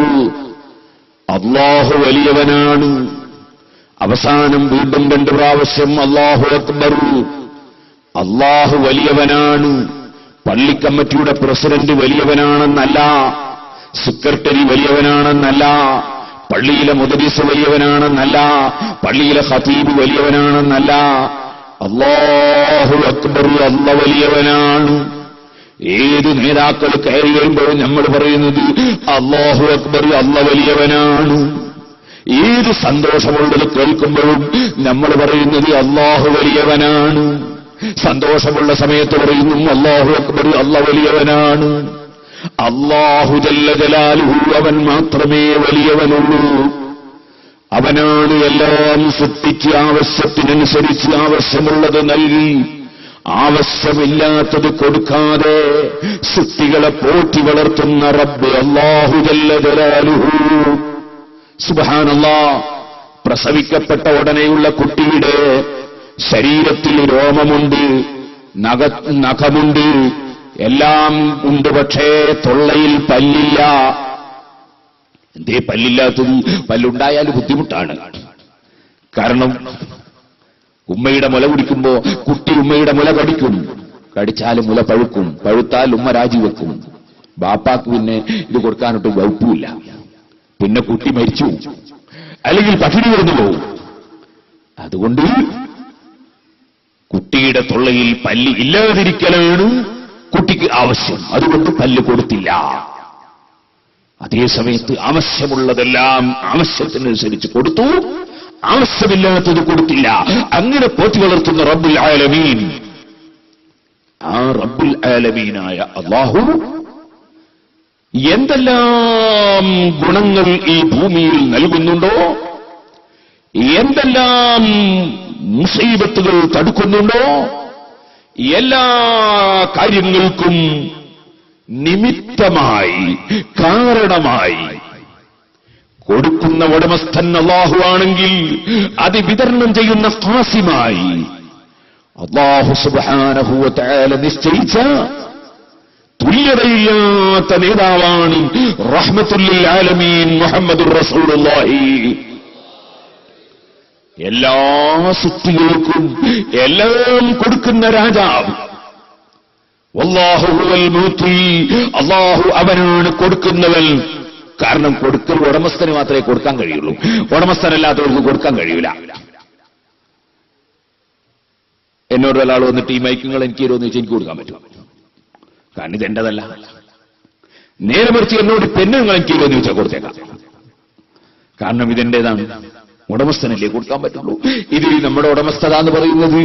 അല്ലാഹു വലിയവനാണ്. അവസാനം വീണ്ടും 2 പ്രാവശ്യം അല്ലാഹു അക്ബർ, അല്ലാഹു വലിയവനാണ്. പള്ളിക്കമ്മിറ്റിയുടെ പ്രസിഡന്റ് വലിയവനാണെന്നല്ല, സെക്രട്ടറി വലിയവനാണെന്നല്ല, പള്ളിയിലെ മുദരിസ് വലിയവനാണെന്നല്ല, പള്ളിയിലെ ഖതീബ് വലിയവനാണെന്നല്ല. അല്ലാഹു അക്ബർ, അല്ല വലിയവനാണ്. ഏത് നേതാക്കൾ കയറി വരുമ്പോഴും നമ്മൾ പറയുന്നത് അല്ലാഹു അക്ബർ, അല്ല വലിയവനാണ്. ഏത് സന്തോഷമുള്ളത് കേൾക്കുമ്പോഴും നമ്മൾ പറയുന്നത് അല്ലാഹു വലിയവനാണ്. സന്തോഷമുള്ള സമയത്ത് പറയുന്നു അല്ലാഹു അക്ബർ, അല്ല വലിയവനാണ്. അല്ലാഹു ജല്ല ജലാലുഹു, അവൻ മാത്രമേ വലിയവനുള്ളൂ. അവനാണ് എല്ലാം സൃഷ്ടിച്ച് ആവശ്യത്തിനനുസരിച്ച് ആവശ്യമുള്ളത് നൽകി ആവശ്യമില്ലാത്തത് കൊടുക്കാതെ സൃഷ്ടികളെ പോറ്റി വളർത്തുന്ന റബ്ബ് അല്ലാഹു ജല്ല ജലാലുഹു. സുബ്ഹാനല്ലാഹ്. പ്രസവിക്കപ്പെട്ട ഉടനെയുള്ള കുട്ടിയുടെ ശരീരത്തിൽ രോമമുണ്ട്, നഖമുണ്ട്, എല്ലാം ഉണ്ട്. പക്ഷേ തൊള്ളയിൽ പല്ലില്ല. എന്തേ പല്ലില്ലാത്തത്? പല്ലുണ്ടായാൽ ബുദ്ധിമുട്ടാണ്. കാരണം ഉമ്മയുടെ മുല കുടിക്കുമ്പോ കുട്ടി ഉമ്മയുടെ മുല കടിക്കും. കടിച്ചാൽ മുല പഴുക്കും, പഴുത്താൽ ഉമ്മ രാജിവെക്കും. ബാപ്പാക്ക് പിന്നെ ഇത് കൊടുക്കാനൊട്ട് വകുപ്പില്ല. പിന്നെ കുട്ടി മരിച്ചു, അല്ലെങ്കിൽ പട്ടിണി കിടന്നു പോകും. അതുകൊണ്ട് കുട്ടിയുടെ തൊള്ളയിൽ പല്ല് ഇല്ലാതിരിക്കലാണ് കുട്ടിക്ക് ആവശ്യം. അതുകൊണ്ട് പല്ല് കൊടുത്തില്ല. അതേ സമയത്ത് ആവശ്യമുള്ളതെല്ലാം ആവശ്യത്തിനനുസരിച്ച് കൊടുത്തു, ആവശ്യമില്ലാത്തത് കൊടുത്തില്ല. അങ്ങനെ പോറ്റി വളർത്തുന്ന റബ്ബുൽ ആലമീൻ, ആ റബ്ബുൽ ആലമീനായ അല്ലാഹു എന്തെല്ലാം ഗുണങ്ങൾ ഈ ഭൂമിയിൽ നൽകുന്നുണ്ടോ, എന്തെല്ലാം മുസീബത്തുകൾ തടുക്കുന്നുണ്ടോ, എല്ലാ കാര്യങ്ങൾക്കും നിമിത്തമായി, കാരണമായി കൊടുക്കുന്ന ഉടമസ്ഥൻ അല്ലാഹു ആണെങ്കിൽ അത് വിതരണം ചെയ്യുന്ന ഖാസിമായി അല്ലാഹു സുബ്ഹാനഹു വ തആല നിശ്ചയിച്ച തുല്യതയില്ലാത്ത നേതാവാണ് റഹ്മത്തുൽ ലിൽ ആലമീൻ മുഹമ്മദുർ റസൂലുള്ളാഹി. എല്ലാ സൃഷ്ടികൾക്കും എല്ലാം കൊടുക്കുന്ന രാജാവ് വല്ലാഹു ഹുവൽ മുഅ്തി, അല്ലാഹു അവനാണ് കൊടുക്കുന്നവൻ. കാരണം കൊടുക്കൽ ഉടമസ്ഥന് മാത്രമേ കൊടുക്കാൻ കഴിയുള്ളൂ, ഉടമസ്ഥനല്ലാത്തവർക്ക് കൊടുക്കാൻ കഴിയൂല. എന്നോട് ഒരാൾ വന്നിട്ട് ഈ മൈക്കുകൾ എനിക്ക് തരുമെന്ന് വെച്ചാൽ എനിക്ക് കൊടുക്കാൻ പറ്റും, കാരണം ഇതെന്റേതല്ല. നേരെ മറിച്ച് എന്നോട് പെണ്ണുങ്ങൾ എനിക്ക് തരുമെന്ന് ചോദിച്ചാൽ കൊടുത്തേക്കാം, കാരണം ഇതെന്റേതാണ്. ഉടമസ്ഥനല്ലേ കൊടുക്കാൻ പറ്റുള്ളൂ. ഇത് നമ്മുടെ ഉടമസ്ഥത എന്ന് പറയുന്നത്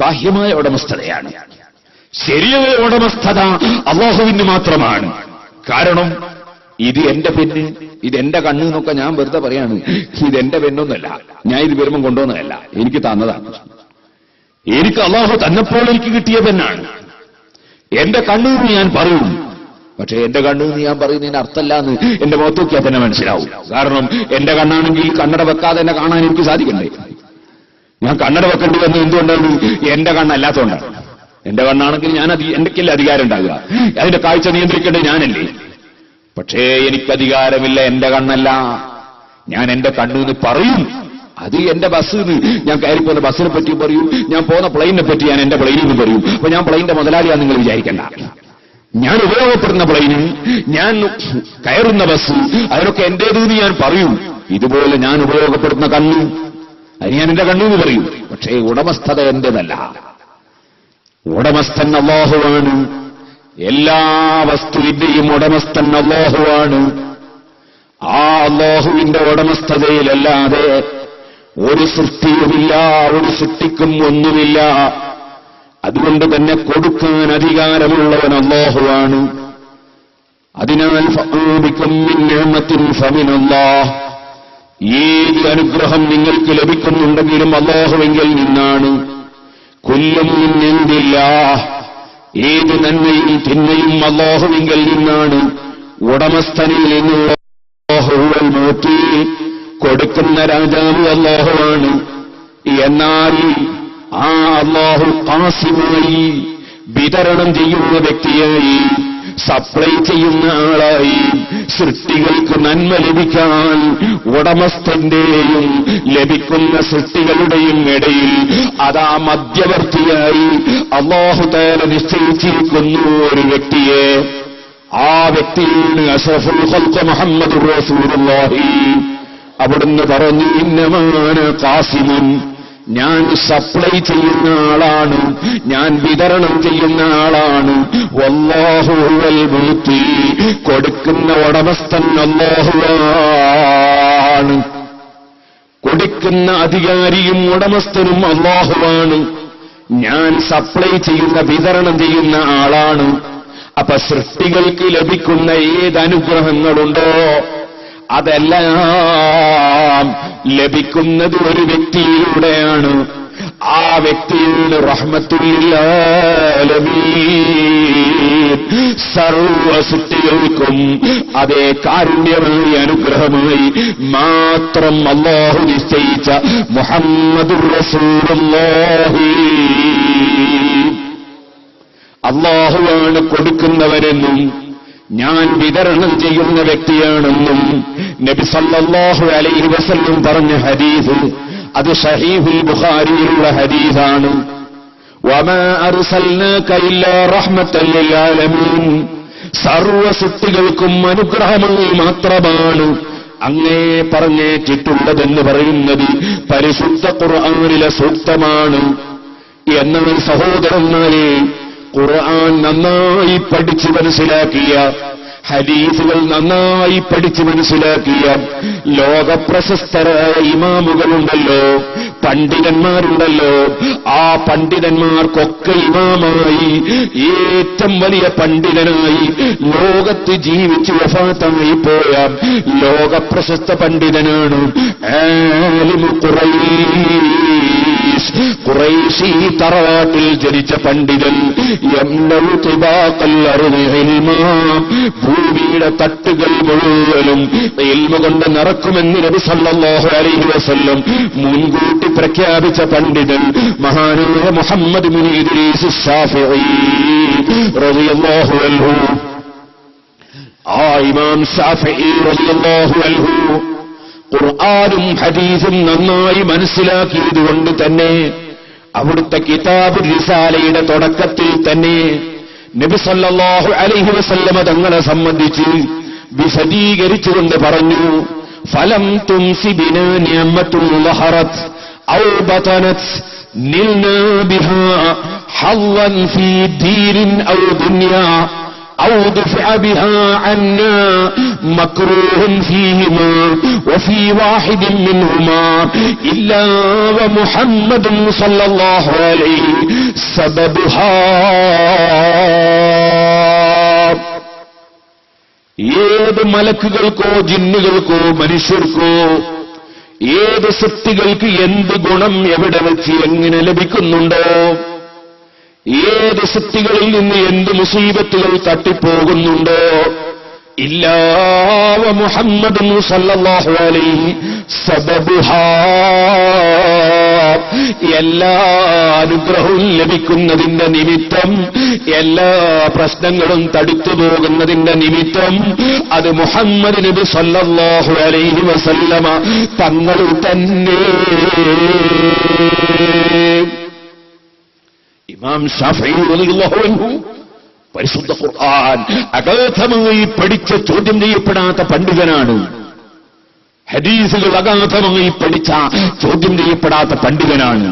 ബാഹ്യമായ ഉടമസ്ഥതയാണ്. ശരിയായ ഉടമസ്ഥത അല്ലാഹുവിന് മാത്രമാണ്. കാരണം ഇത് എന്റെ പെണ്ണ്, ഇതെന്റെ കണ്ണ് എന്നൊക്കെ ഞാൻ വെറുതെ പറയാണ്. ഇതെന്റെ പെണ്ണൊന്നല്ല, ഞാൻ ഇത് വരുമ്പം കൊണ്ടുവന്നതല്ല, എനിക്ക് തന്നതാണ്. എനിക്ക് അല്ലാഹു തന്നപ്പോൾ എനിക്ക് കിട്ടിയ പെണ്ണാണ്. എന്റെ കണ്ണെന്ന് ഞാൻ പറയും, പക്ഷേ എന്റെ കണ്ണെന്ന് ഞാൻ പറയുന്നതിന് അർത്ഥമല്ല എന്ന് എന്റെ മുഖത്ത് നോക്കിയാൽ തന്നെ മനസ്സിലാവും. കാരണം എന്റെ കണ്ണാണെങ്കിൽ കണ്ണട വെക്കാതെ എന്നെ കാണാൻ എനിക്ക് സാധിക്കണ്ടേ? ഞാൻ കണ്ണട വെക്കേണ്ടി വന്നത് എന്തുകൊണ്ടാണ്? എന്റെ കണ്ണല്ലാത്തതുകൊണ്ടാണ്. എന്റെ കണ്ണാണെങ്കിൽ ഞാൻ എന്തൊക്കെയല്ലേ അധികാരം ഉണ്ടാകുക, അതിന്റെ കാഴ്ച നിയന്ത്രിക്കേണ്ടത് ഞാനല്ലേ? പക്ഷേ എനിക്കധികാരമില്ല, എന്റെ കണ്ണല്ല. ഞാൻ എന്റെ കണ്ണെന്ന് പറയും. അത് എന്റെ ബസ്, ഞാൻ കയറിപ്പോന്ന ബസ്സിനെ പറ്റിയും പറയും, ഞാൻ പോകുന്ന പ്ലെയിനെ പറ്റി ഞാൻ എന്റെ പ്ലെയിനെന്ന് പറയും. അപ്പൊ ഞാൻ പ്ലെയിന്റെ മുതലാളിയാന്ന് നിങ്ങൾ വിചാരിക്കണ്ട. ഞാൻ ഉപയോഗപ്പെടുന്ന പ്ലെയിന്, ഞാൻ കയറുന്ന ബസ്, അതിനൊക്കെ എന്റേതെന്ന് ഞാൻ പറയും. ഇതുപോലെ ഞാൻ ഉപയോഗപ്പെടുന്ന കണ്ണ്, അത് ഞാൻ എന്റെ കണ്ണെന്ന് പറയും. പക്ഷേ ഉടമസ്ഥത എന്റേതല്ല. ഉടമസ്ഥൻ അല്ലാഹുവാണ്. എല്ലാ വസ്തുവിന്റെയും ഉടമസ്ഥൻ അല്ലാഹുവാണ്. ആ അല്ലാഹുവിന്റെ ഉടമസ്ഥതയിലല്ലാതെ ഒരു സൃഷ്ടിയുമില്ല, ഒരു സൃഷ്ടിക്കും ഒന്നുമില്ല. അതുകൊണ്ട് തന്നെ കൊടുക്കാൻ അധികാരമുള്ളവൻ അല്ലാഹുവാണ്. അതിനാൽ ഫഅബികും മിൻ നിഅമത്തിൻ ഫമിനല്ലാഹ്, ഏത് അനുഗ്രഹം നിങ്ങൾക്ക് ലഭിക്കുന്നുണ്ടെങ്കിലും അല്ലാഹുവിങ്കിൽ നിന്നാണ്. കുല്ലും മിൻ ഇൻദില്ലാഹ്, ഏത് നന്മയും തിന്മയും അല്ലാഹുവിങ്കിൽ നിന്നാണ്, ഉടമസ്ഥനിൽ നിന്നുള്ള. അല്ലാഹുവൽ മുഅ്തി, കൊടുക്കുന്ന രാജാവ് അല്ലാഹുവാണ്. എന്നാൽ ആ അല്ലാഹു ഖാസിമായി, വിതരണം ചെയ്യുന്ന വ്യക്തിയായി, സപ്ലൈ ചെയ്യുന്ന ആളായി, സൃഷ്ടികൾക്ക് നന്മ ലഭിക്കാൻ ഉടമസ്ഥന്റെയും ലഭിക്കുന്ന സൃഷ്ടികളുടെയും ഇടയിൽ അതാ മധ്യവർത്തിയായി അല്ലാഹു തആല നിശ്ചയിച്ചിരിക്കുന്നു ഒരു വ്യക്തിയെ. ആ വ്യക്തിയാണ് അഷ്റഫുൽ ഖൽഖ് മുഹമ്മദുർ റസൂലുള്ളാഹി. അവിടുന്ന് പറഞ്ഞു, ഇന്നമാന ഖാസിമുൻ, ഞാൻ സപ്ലൈ ചെയ്യുന്ന ആളാണ്, ഞാൻ വിതരണം ചെയ്യുന്ന ആളാണ്. വല്ലാഹു ഹുവൽ മുഅ്തി, കൊടുക്കുന്ന ഉടമസ്ഥൻ അല്ലാഹുവാണ്. കൊടുക്കുന്ന അധികാരിയും ഉടമസ്ഥനും അല്ലാഹുവാണ്. ഞാൻ സപ്ലൈ ചെയ്യുന്ന, വിതരണം ചെയ്യുന്ന ആളാണ്. അപ്പൊ സൃഷ്ടികൾക്ക് ലഭിക്കുന്ന ഏതനുഗ്രഹങ്ങളുണ്ടോ അതെല്ലാം ലഭിക്കുന്നത് ഒരു വ്യക്തിയിലൂടെയാണ്. ആ വ്യക്തിയിൽ റഹ്മത്തുൽ ലിൽ ആലമീൻ, സർവ്വ സൃഷ്ടികൾക്കും അതേ കാരുണ്യമായി അനുഗ്രഹമായി മാത്രം അല്ലാഹു നിശ്ചയിച്ച മുഹമ്മദുർ റസൂലുള്ളാഹി. അല്ലാഹുവാണ് കൊടുക്കുന്നവരെന്നും ഞാൻ വിതരണം ചെയ്യുന്ന വ്യക്തിയാണെന്നും നബി സല്ലല്ലാഹു അലൈഹി വസല്ലം പറഞ്ഞ ഹദീസ്, അത് സഹീഹുൽ ബുഖാരിയിലുള്ള ഹദീസാണ്. വമാ അർസൽനാക ഇല്ലാ റഹ്മത്തൽ ലിൽ ആലമീൻ, സർവ്വ സൃഷ്ടികൾക്കും അനുഗ്രഹമായി മാത്രമാണ് അങ്ങേ പറഞ്ഞേറ്റിട്ടുള്ളതെന്ന് പറയുന്നത് പരിശുദ്ധ ഖുർആനിലെ സൂക്തമാണ്. എന്നാൽ സഹോദരന്മാരെ, ഖുർആൻ നന്നായി പഠിച്ച് മനസ്സിലാക്കിയ, ഹദീസുകൾ നന്നായി പഠിച്ച് മനസ്സിലാക്കിയ ലോകപ്രശസ്തരായ ഇമാമുകളുണ്ടല്ലോ, പണ്ഡിതന്മാരുണ്ടല്ലോ, ആ പണ്ഡിതന്മാർക്കൊക്കെ ഇമാമായി ഏറ്റവും വലിയ പണ്ഡിതനായി ലോകത്ത് ജീവിച്ച് വഫാത്തായി പോയ ലോകപ്രശസ്ത പണ്ഡിതനാണ് ആലിമു ഖുറൈശ്. ഖുറൈശി തറവാട്ടിൽ ജനിച്ച പണ്ഡിതൻ. യംലഉ തിബാഖൽ അർളി ഇൽമാ, ഭൂമിയുടെ തട്ടുകൾ മുഴുവനും ഇൽമ കൊണ്ട് നിറക്കുമെന്ന് നബി സല്ലല്ലാഹു അലൈഹി വസല്ലം മുൻകൂട്ടി പ്രഖ്യാപിച്ച പണ്ഡിതൻ മഹാനായ മുഹമ്മദ് ഇബ്നു ഇദ്രീസ് ശാഫിഈ റളിയല്ലാഹു അൻഹു. ആ ഇമാം ശാഫിഈ റളിയല്ലാഹു അൻഹു ഖുർആനും ഹദീസും നന്നായി മനസ്സിലാക്കിയതുകൊണ്ട് തന്നെ അവിടുത്തെ കിതാബ് റിസാലയുടെ തുടക്കത്തിൽ തന്നെ നബി സല്ലല്ലാഹു അലൈഹി വസല്ലമ തങ്ങളെ സംബന്ധിച്ച് വിശദീകരിച്ചുകൊണ്ട് പറഞ്ഞു, ഫലം തുംസി ബിനാ നിഅമത്തുൻ ലഹറത് ഔ ബതനത് നിൽനാ ബിഹാ ഹവ്വൻ ഫീ ദീനിൻ ഔ ദുനിയാ ഔ ദഫഅ ബിഹാ അന്നാ മക്റൂഹൻ ഫീഹിമാ വഫീ വാഹിദിൻ മിൻഹുമാ ഇല്ലാ വമുഹമ്മദുൻ സല്ലല്ലാഹു അലൈഹി സബബുഹാ. ഏത് മലക്കുകൾക്കോ ജിന്നുകൾക്കോ മനുഷ്യർക്കോ ഏത് സൃഷ്ടികൾക്ക് എന്ത് ഗുണം എവിടെ വെച്ച് എങ്ങനെ ലഭിക്കുന്നുണ്ടോ, ഏത് സൃഷ്ടികളിൽ നിന്ന് എന്ത് മുസീബത്തുകൾ തട്ടിപ്പോകുന്നുണ്ടോ, ഇല്ലാ വമുഹമ്മദുൻ സല്ലല്ലാഹു അലൈഹി സബബുഹാ, എല്ലാ അനുഗ്രഹവും ലഭിക്കുന്നതിന്റെ നിമിത്തം, എല്ലാ പ്രശ്നങ്ങളും തടുത്തു പോകുന്നതിന്റെ നിമിത്തം അത് മുഹമ്മദ് നബി സല്ലല്ലാഹു അലൈഹി വസല്ലമ തങ്ങൾ തന്നെ. ഇമാം ശാഫിഈ റളിയല്ലാഹു അൻഹു പരിശുദ്ധ ഖുർആൻ അഗാധമായി പഠിച്ച, ചോദ്യം ചെയ്യപ്പെടാത്ത പണ്ഡിതനാണ്. ഹദീസുകൾ അഗാധമായി പഠിച്ച, ചോദ്യം ചെയ്യപ്പെടാത്ത പണ്ഡിതനാണ്.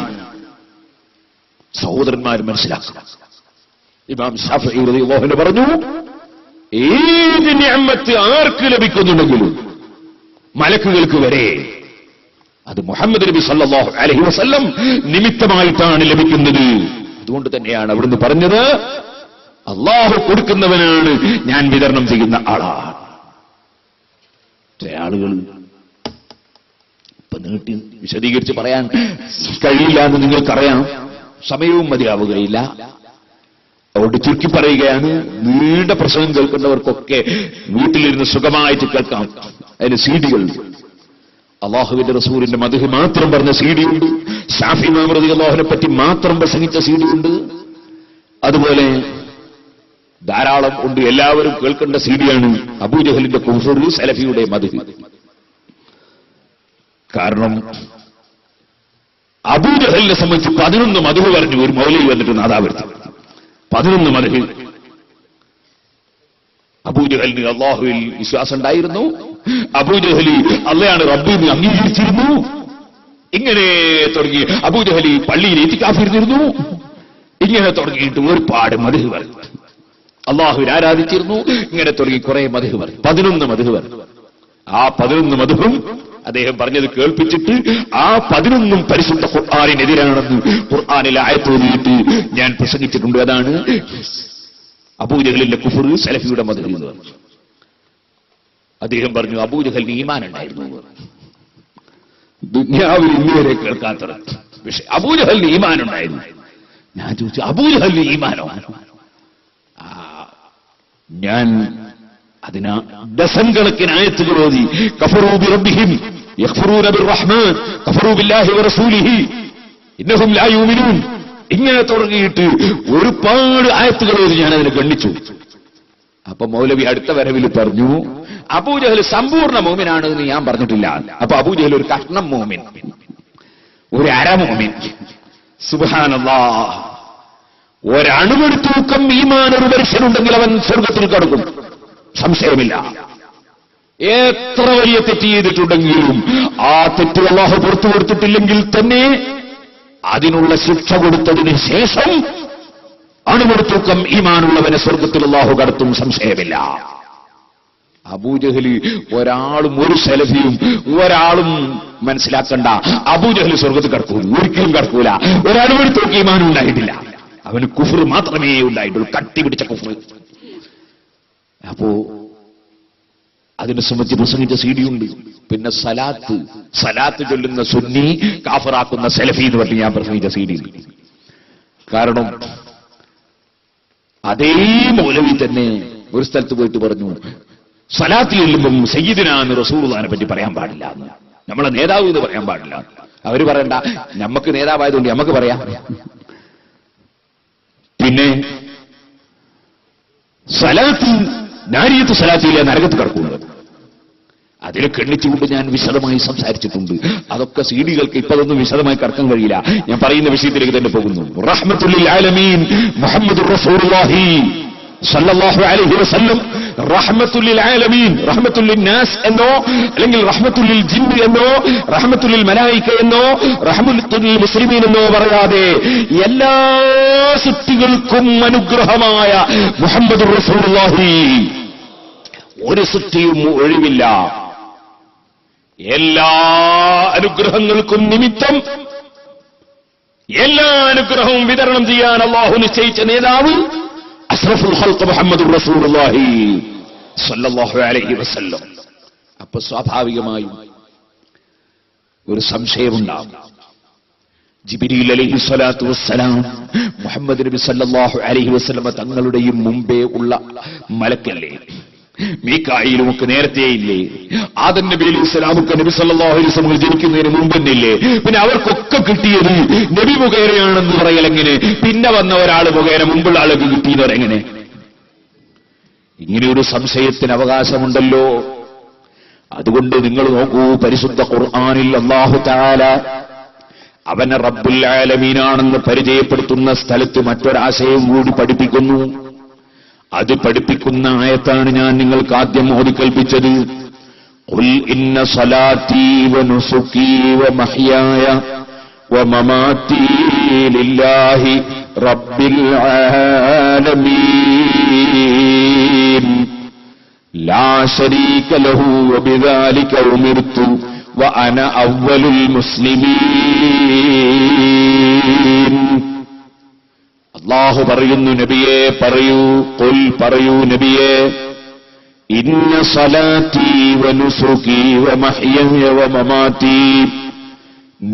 സഹോദരന്മാർ മനസ്സിലാക്കുക. ഇമാം ശാഫിഈ റളിയല്ലാഹു അൻഹു പറഞ്ഞു, ഏത് നിഅമത്ത് ആർക്ക് ലഭിക്കുന്നുണ്ടെങ്കിലും മലക്കുകൾക്ക് വരെ അത് മുഹമ്മദ് നബി സല്ലല്ലാഹു അലൈഹി വസല്ലം നിമിത്തമായിട്ടാണ് ലഭിക്കുന്നത്. അതുകൊണ്ട് തന്നെയാണ് അവിടുന്ന് പറഞ്ഞത്, അല്ലാഹു കൊടുക്കുന്നവനാണ്, ഞാൻ വിതരണം ചെയ്യുന്ന ആളാണ്. ചില ആളുകൾ ഇപ്പൊ നീട്ടി വിശദീകരിച്ച് പറയാൻ കഴിയില്ല എന്ന് നിങ്ങൾക്കറിയാം, സമയവും മതിയാവുകയില്ല. അതുകൊണ്ട് ചുരുക്കി പറയുകയാണ്, നീണ്ട പ്രസംഗം കേൾക്കുന്നവർക്കൊക്കെ വീട്ടിലിരുന്ന് സുഖമായിട്ട് കേൾക്കാം. അതിന് സീഡികൾ, അല്ലാഹുവിന്റെ റസൂലിന്റെ മദ്ഹ് മാത്രം പറഞ്ഞ സീഡിയുണ്ട്, ശാഫിഈ ഇമാം റളിയല്ലാഹുവിനെ പറ്റി മാത്രം പ്രസംഗിച്ച സീഡിയുണ്ട്. അതുപോലെ ധാരാളം ഉണ്ട്. എല്ലാവരും കേൾക്കേണ്ട സീഡിയാണ് അബൂജഹലിന്റെ കുഫ്ർ, സലഫിയുടെ മദ്ഹ്. കാരണം അബൂജഹലിനെ സംബന്ധിച്ച് 11 മദ്ഹ് പറഞ്ഞു ഒരു മൗലവി വന്നിട്ട് നാദാവരുത്തി. 11 മദ്ഹ്. അബൂജഹലിന് അല്ലാഹുവിൽ വിശ്വാസം ഉണ്ടായിരുന്നു. അബൂജഹലി അള്ളയാണ് റബ്ബിനെ അംഗീകരിച്ചിരുന്നു. ഇങ്ങനെ തുടങ്ങി അബൂജഹൽ പള്ളിയിൽ ഇത്തികാഫിരുന്നിരുന്നു. ഇങ്ങനെ തുടങ്ങിയിട്ട് ഒരുപാട് മദ്ഹ് പറഞ്ഞു. അള്ളാഹുവിനെ ആരാധിച്ചിരുന്നു. ഇങ്ങനെ തുടങ്ങി കുറെ മദ്ഹ് പറഞ്ഞു. 11 മദ്ഹ് പറഞ്ഞു. ആ 11 മദ്ഹും അദ്ദേഹം പറഞ്ഞത് കേൾപ്പിച്ചിട്ട് ആ 11 പരിശുദ്ധ ഖുർആനിനെതിരാണെന്ന് ഖുർആനിലെ ആയത്ത് ഓതിയിട്ട് ഞാൻ പ്രസംഗിച്ചിട്ടുണ്ട്. അതാണ് അബൂജഹലിന്റെ കുഫർ സലഫിയുടെ മദ്ഹ് എന്ന് പറഞ്ഞു. അദ്ദേഹം പറഞ്ഞു അബൂജഹലിന് ഈമാൻ ഉണ്ടായിരുന്നു. ദുനിയാവിൽ ഇന്നുവരെ കേൾക്കാത്ത വിഷയം. അബൂജഹലിന് ഈമാൻ ഉണ്ടായിരുന്നു. ഞാൻ ചോദിച്ചു അബൂജഹലിന് ഈമാനോ? ഞാൻ അതിനാ ഡസൻ കണക്കിന് ആയത്തുകൾ ഓതി. കഫറൂ ബിറബ്ബിഹിം യഖ്ഫറൂന ബിർറഹ്മാൻ കഫറൂ ബില്ലാഹി വറസൂലിഹി ഇന്നഹും ലാ യുമിനൂൻ. ഇങ്ങനെ തുടങ്ങിയിട്ട് ഒരുപാട് ആയത്തുകൾ ഓതി ഞാൻ അതിനെ ഗണ്ണിച്ചു. അപ്പൊ മൗലവി അടുത്ത വരവിൽ പറഞ്ഞു അബൂജഹൽ സമ്പൂർണ്ണ മോമിനാണ് എന്ന് ഞാൻ പറഞ്ഞിട്ടില്ല. അപ്പൊ അബൂജഹൽ ഒരു കഷ്ണം മോമിൻ, ഒരു അര മോമിൻ. സുബ്ഹാനല്ലാഹ്. ഒരണുവെടു തൂക്കം ഈമാൻ ഒരു മനുഷ്യനുണ്ടെങ്കിൽ അവൻ സ്വർഗത്തിൽ കടക്കും, സംശയമില്ല. എത്ര വലിയ തെറ്റ് ചെയ്തിട്ടുണ്ടെങ്കിലും ആ തെറ്റ് അല്ലാഹു പുറത്തു കൊടുത്തിട്ടില്ലെങ്കിൽ തന്നെ അതിനുള്ള ശിക്ഷ കൊടുത്തതിന് ശേഷം അണുവെടു തൂക്കം ഈമാനുള്ളവനെ സ്വർഗത്തിൽ അല്ലാഹു കടത്തും, സംശയമില്ല. അബൂജഹൽ ഒരാളും ഒരു സലഫിയും ഒരാളും മനസ്സിലാക്കണ്ട അബൂജഹൽ സ്വർഗത്തിൽ കടക്കൂല, ഒരിക്കലും കടക്കൂല. ഒരണുവെടു തൂക്കം ഈമാനും ഉണ്ടായിട്ടില്ല. അവന് കുഫർ മാത്രമേ ഉണ്ടായിട്ടുള്ളൂ, കട്ടിപിടിച്ച കുഫർ. അപ്പോ അതിനെ സംബന്ധിച്ച് പ്രസംഗിച്ച സീഡിയുണ്ട്. പിന്നെ സലാത്ത് ചൊല്ലുന്ന സുന്നി കാഫറാക്കുന്ന സലഫി എന്ന് പറഞ്ഞ് ഞാൻ പ്രസംഗിച്ച സീഡിയുണ്ട്. കാരണം അതേ മൗലവി തന്നെ ഒരു സ്ഥലത്ത് പോയിട്ട് പറഞ്ഞു സലാത്തിൽ ചെല്ലുമ്പം സയ്യിദിനാ എന്ന് റസൂലുള്ളാഹിനെ പറ്റി പറയാൻ പാടില്ല, നമ്മളെ നേതാവ് എന്ന് പറയാൻ പാടില്ല. അവര് പറയണ്ട, നമുക്ക് നേതാവായതുകൊണ്ട് നമുക്ക് പറയാം. പിന്നെ സലാത്ത് നാരിയത്ത് സലാത്തിലെ നരകത്ത് കിടക്കുന്നത് അതിനെ കണ്ണിച്ചുകൊണ്ട് ഞാൻ വിശദമായി സംസാരിച്ചിട്ടുണ്ട്. അതൊക്കെ സീഡികൾക്ക് ഇപ്പതൊന്നും വിശദമായി കടക്കാൻ കഴിയില്ല. ഞാൻ പറയുന്ന വിഷയത്തിലേക്ക് തന്നെ പോകുന്നു. റഹ്മത്തുൽ ലിൽ ആലമീൻ മുഹമ്മദുർ റസൂലുള്ളാഹി സല്ലല്ലാഹു അലൈഹി വസല്ലം റഹ്മത്തുൽ ലിൽ ആലമീൻ, റഹ്മത്തുൽ ലിന്നാസ് എന്നോ അല്ലെങ്കിൽ റഹ്മത്തുൽ ലിൽ ജിന്ന് എന്നോ റഹ്മത്തുൽ ലിൽ മലായിക എന്നോ റഹ്മത്തുൽ ലിൽ മുസ്ലിമീൻ എന്നോ പറയാതെ എല്ലാ സൃഷ്ടികൾക്കും അനുഗ്രഹമായ മുഹമ്മദുർ റസൂലുള്ളാഹി, ഒരു സൃഷ്ടിയും ഒഴിവില്ല. എല്ലാ അനുഗ്രഹങ്ങൾക്കും നിമിത്തം, എല്ലാ അനുഗ്രഹവും വിതരണം ചെയ്യാൻ അല്ലാഹു നിശ്ചയിച്ച നേതാവ് അഷ്റഫുൽ ഖൽഖ് മുഹമ്മദുർ റസൂലുള്ളാഹി സ്വല്ലല്ലാഹു അലൈഹി വസല്ലം. അപ്പൊ സ്വാഭാവികമായും ഒരു സംശയമുണ്ടാകും. ജിബ്രീൽ അലൈഹി സ്വലാത്തു വസ്സലാം മുഹമ്മദ് നബി സല്ലല്ലാഹു അലൈഹി വസല്ലം തങ്ങളുടെയും മുമ്പേ ഉള്ള മലക്കല്ലേ? മീകായിലും ഒക്കെ നേരത്തെ ഇല്ലേ? ആദം നബി അലൈഹി സ്വലാമൊക്കെ നബി സല്ലല്ലാഹു അലൈഹി വസല്ലം ജനിക്കുന്നതിന് മുമ്പ് തന്നെയില്ലേ? പിന്നെ അവർക്കൊക്കെ കിട്ടിയത് നബി മുഖേനയാണെന്ന് പറയലെങ്ങനെ? പിന്നെ വന്ന ഒരാൾ മുഖേന മുമ്പുള്ള ആൾക്ക് കിട്ടിയവരെങ്ങനെ? ഇങ്ങനെയൊരു സംശയത്തിന് അവകാശമുണ്ടല്ലോ. അതുകൊണ്ട് നിങ്ങൾ നോക്കൂ, പരിശുദ്ധ ഖുർആനിൽ അല്ലാഹു തആല അവനെ റബ്ബുൽ ആലമീനാണെന്ന് പരിചയപ്പെടുത്തുന്ന സ്ഥലത്ത് മറ്റൊരാശയം കൂടി പഠിപ്പിക്കുന്നു. അത് പഠിപ്പിക്കുന്ന ആയത്താണ് ഞാൻ നിങ്ങൾക്ക് ആദ്യം ഓതിക്കേൽപ്പിച്ചത്. ഖുൽ ഇന്ന സ്വലാത്തി വനുസുകി വമഹ്യായ വമമാതി ലില്ലാഹി റബ്ബിൽ ആലമീൻ ലാ ശരീക ലഹു വബിദാലിക ഉമിർതു വഅന അവ്വലുൽ മുസ്ലിമീൻ. അല്ലാഹു പറയുന്നു, നബിയെ പറയൂ, ഖുൽ പറയൂ നബിയെ, ഇന്ന സ്വലാത്തി വനുസുകി വമഹ്യയ വമമാതി,